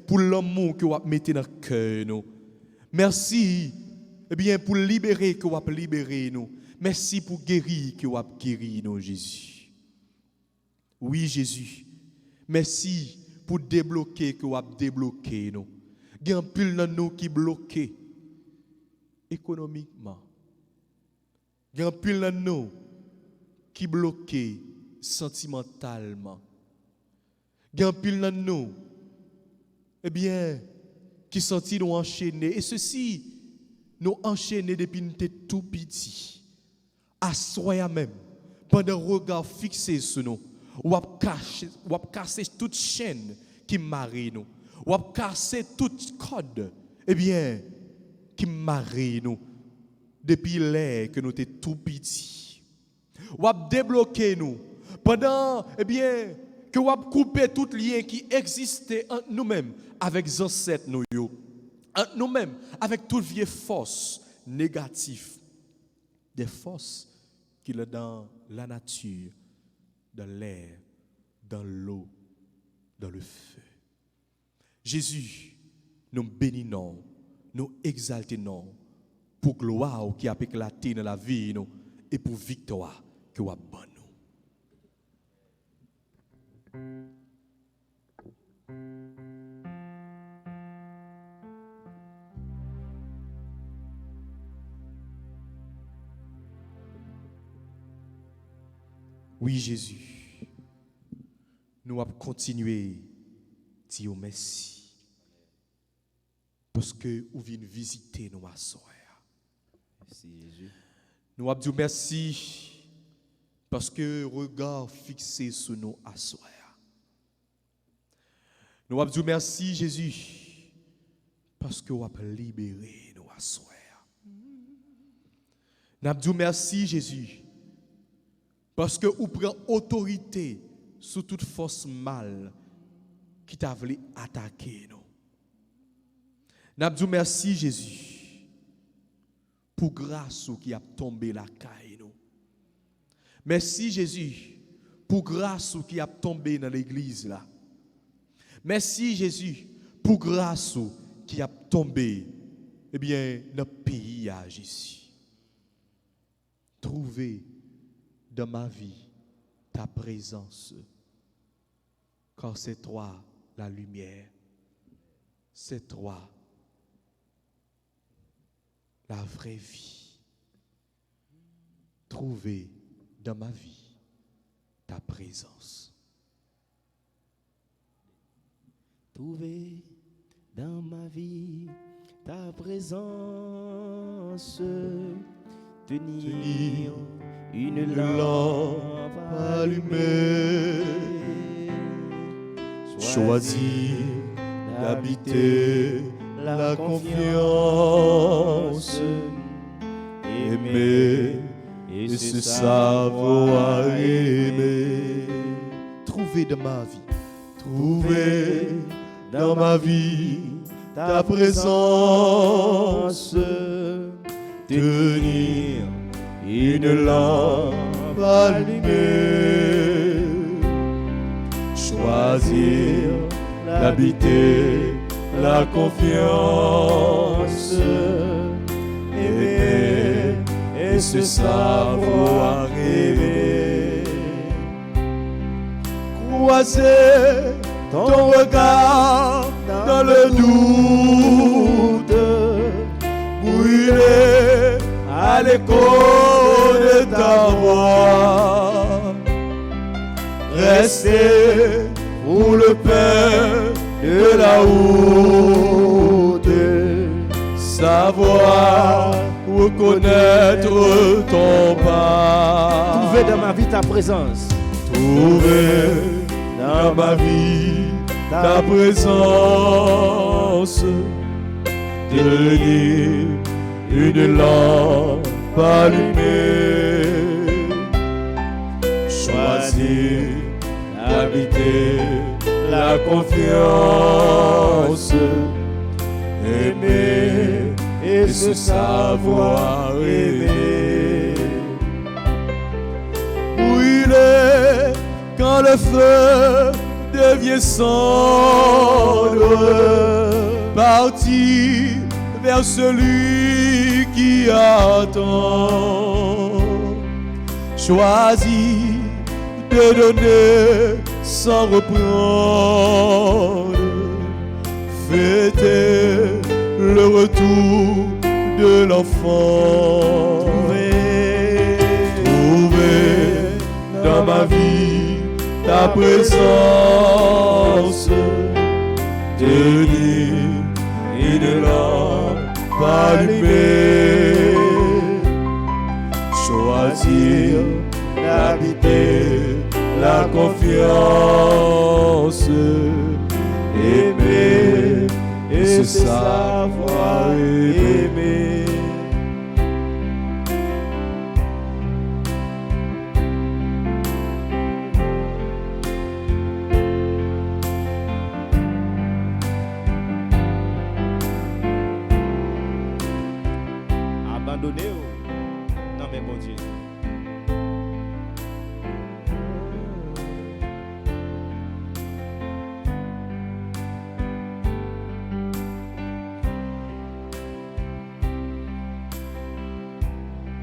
A: pour l'amour que vous mettez dans le cœur. Nous. Merci pour libérer que vous libérer nous. Merci pour guérir que vous guérir nous Jésus. Oui Jésus. Merci pour débloquer que vous débloquer nous. Il y a un pile dans nous qui bloqué économiquement. Il y a un pile dans nous qui bloqué sentimentalement. Il y a un pile dans nous qui sentit nous enchaîner. Et ceci, nous enchaîner depuis nous étions tout petits. À soi même, pendant le regard fixé sur nous, ou à casser toute chaîne qui marie nous. Ou à casser toute code, qui marie nous. Depuis l'ère que nous étions tout petits. Ou à débloquer nous. Pendant, que vous couper tout lien qui existait entre nous-mêmes avec les ancêtres nous, entre nous-mêmes avec toute vieille force négative, des forces qui sont dans la nature, dans l'air, dans l'eau, dans le feu. Jésus, nous bénissons, nous exaltons pour gloire qui a éclaté dans la vie nous, et pour victoire que vous avez. Oui, Jésus, nous allons continuer à dire merci. Parce que vous venez visiter nous à soir.
B: Merci Jésus.
A: Nous allons dire merci parce que regard fixé sur nous à soir. Nous allons dire merci Jésus parce que vous avez libéré nous à soir. Nous allons dire merci Jésus parce que vous prenez autorité sur toute force mal qui t'a voulu attaquer nous. Nous allons dire merci Jésus pour grâce qui a tombé la caille nous. Merci Jésus pour grâce qui a tombé dans l'église là. Merci Jésus pour grâce qui a tombé dans le pays à Jésus. Trouver dans ma vie ta présence, car c'est toi la lumière, c'est toi la vraie vie. Trouver dans ma vie ta présence.
B: Trouver dans ma vie ta présence, tenir une lampe allumée, choisir d'habiter la confiance, aimer et se savoir aimer.
A: Trouver dans ma vie,
B: Trouver dans ma vie ta présence, tenir une lampe allumée, choisir d'habiter la confiance, aimer et se savoir aimer. Croiser ton regard dans le doute, brûler à l'écho de ta voix, rester pour le pain de la route, savoir reconnaître ton pas.
C: Trouver dans ma vie ta présence.
B: Trouver dans ma vie ta présence, tenir une lampe allumée, choisir d'habiter la confiance, aimer et se savoir aimer. Brûler quand le feu devient cendre, partir vers celui qui attend, choisis de donner sans reprendre, fêter le retour de l'enfant. Trouver dans ma vie ta présence, tenir une lampe allumée, choisir d'habiter la confiance, aimer et se savoir aimer.
C: Abandonné ou? Non mais bon Dieu.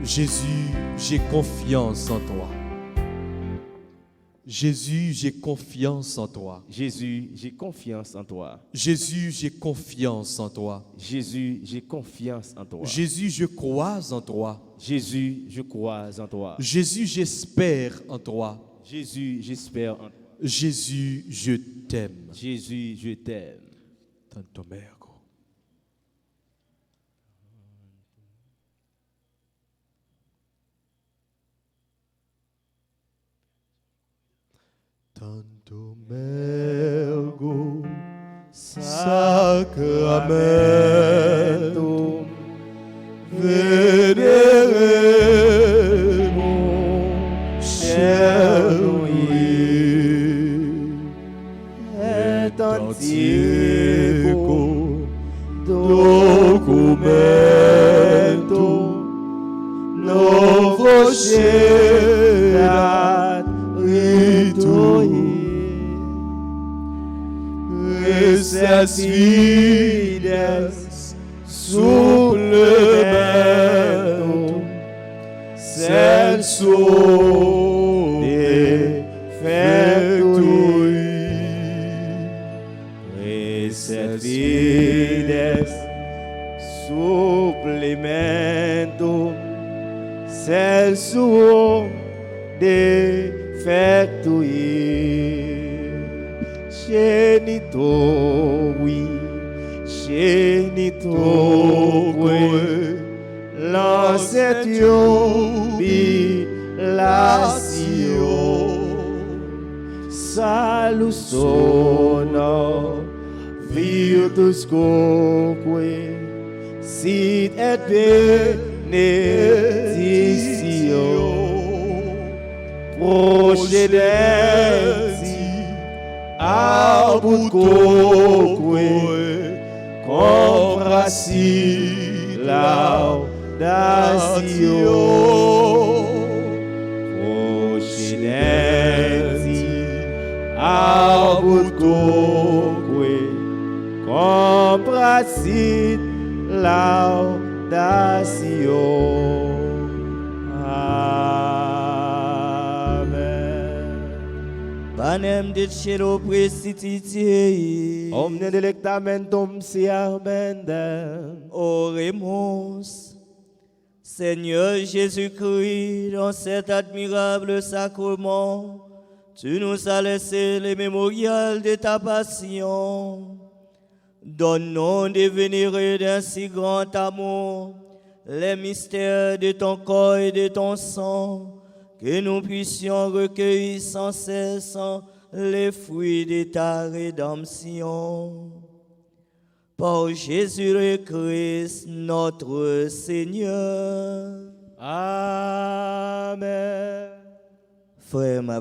A: Jésus, j'ai confiance en toi. Jésus, j'ai confiance en toi.
C: Jésus, j'ai confiance en toi.
A: Jésus, j'ai confiance en toi.
C: Jésus, j'ai confiance en toi.
A: Jésus, je crois en toi.
C: Jésus, je crois en toi.
A: Jésus, j'espère en toi.
C: Jésus, j'espère en toi.
A: Jésus, je t'aime.
C: Jésus, je t'aime.
A: Tanto mergo. Tanto mergo, sacramento, veneremo, et antico documento novo cedat ritoi recess fides supplementum sensu defectui
C: Recet fides supplementum sensuo defectui genitori genitorque lancet jubilatio salus sonor virtus quoque sit et benedictio procedenti abut quoque compraci laudatio procedenti abut quoque compraci laudatio.
D: Panem de cielo prestititiei.
C: Omne delectamentum sia mendem.
D: Oremus. Seigneur Jésus-Christ, dans cet admirable sacrement, tu nous as laissé les mémorials de ta passion. Donne-nous de vénérer d'un si grand amour les mystères de ton corps et de ton sang, que nous puissions recueillir sans cesse les fruits de ta rédemption. Par Jésus le Christ, notre Seigneur.
C: Amen.
D: Frère, ma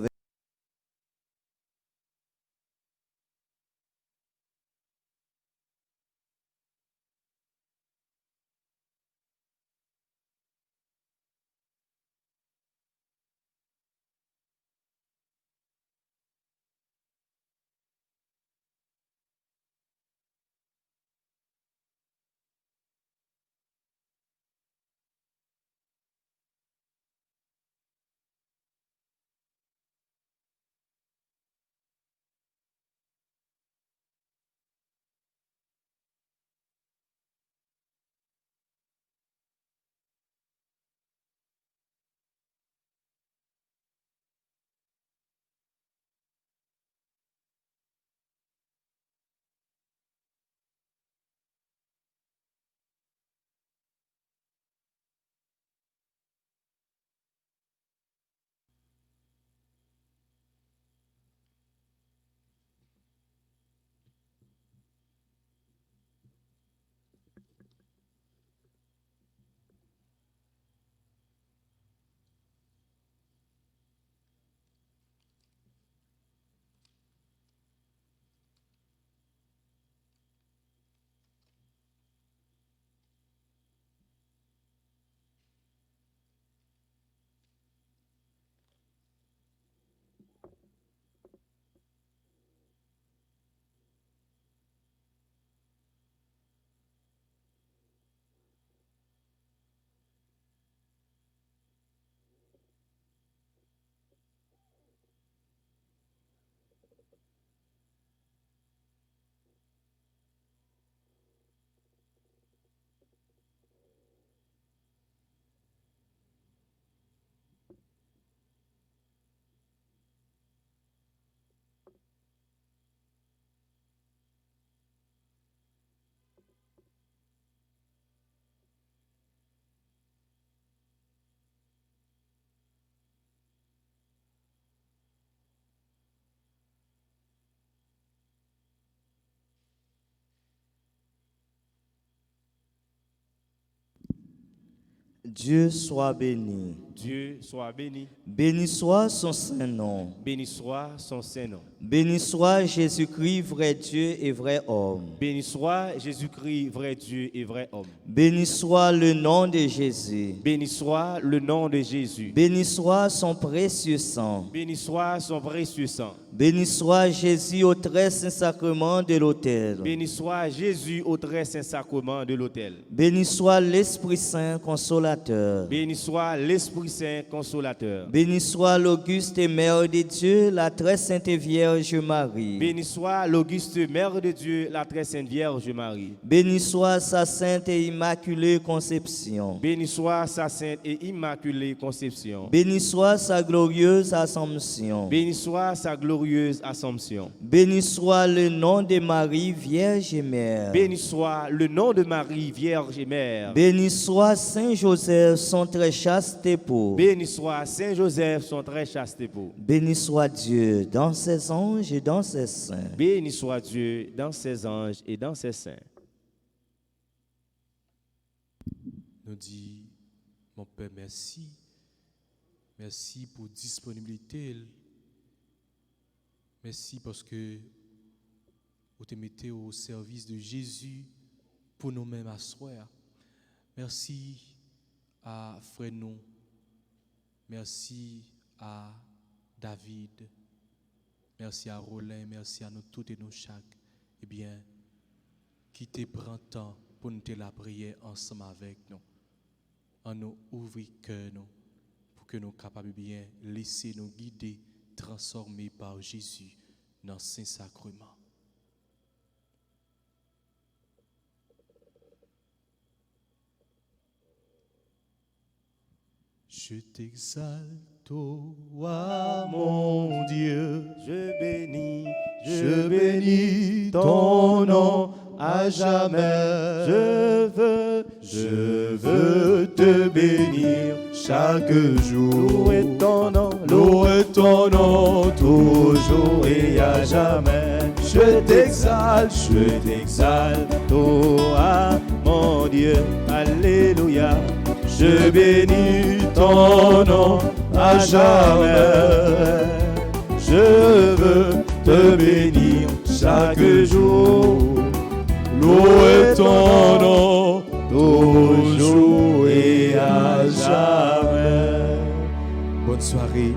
D: Dieu soit béni.
B: Dieu soit béni.
D: Béni soit son saint nom.
B: Béni soit son saint nom.
D: Béni soit Jésus-Christ, vrai Dieu et vrai homme.
B: Béni soit Jésus-Christ, vrai Dieu et vrai homme.
D: Béni soit le nom de Jésus.
B: Béni soit le nom de Jésus.
D: Béni soit son précieux sang.
B: Béni soit son précieux sang.
D: Béni soit Jésus au très saint sacrement de l'autel.
B: Béni soit Jésus au très saint sacrement de l'autel.
D: Béni soit l'Esprit Saint consolateur.
B: Béni soit l'Esprit Saint consolateur.
D: Béni soit l'auguste Mère de Dieu, la très sainte Vierge Marie.
B: Béni soit l'auguste Mère de Dieu, la très sainte Vierge Marie.
D: Béni soit sa sainte et immaculée conception.
B: Béni soit sa sainte et immaculée conception.
D: Béni soit sa glorieuse assomption.
B: Béni soit sa glorieuse assomption.
D: Béni soit le nom de Marie, Vierge et Mère.
B: Béni soit le nom de Marie, Vierge et Mère.
D: Béni soit Saint Joseph, son très chaste époux.
B: Béni soit Saint Joseph, son très chaste époux.
D: Béni soit Dieu dans ses anges et dans ses saints.
B: Béni soit Dieu dans ses anges et dans ses saints.
A: Nous dit, mon Père, merci. Merci pour disponibilité. Merci parce que vous te mettez au service de Jésus pour nous-mêmes à soir. Merci à frère nous. Merci à David. Merci à Roland. Merci à nous toutes et nous chaque. Eh bien, qui te prend temps pour nous te la prière ensemble avec nous. En nous ouvrir cœur nous pour que nous capables bien laisser nous guider, transformés par Jésus dans Saint-Sacrement. Je t'exalte, toi mon Dieu,
C: Je bénis ton nom à jamais. Je veux te bénir chaque jour.
B: Louez ton nom,
C: Louer ton nom toujours et à jamais. Je t'exalte, toi mon Dieu. Alléluia. Je bénis ton nom à jamais. Je veux te bénir chaque jour. Louer ton nom toujours et à jamais.
A: Bonne soirée.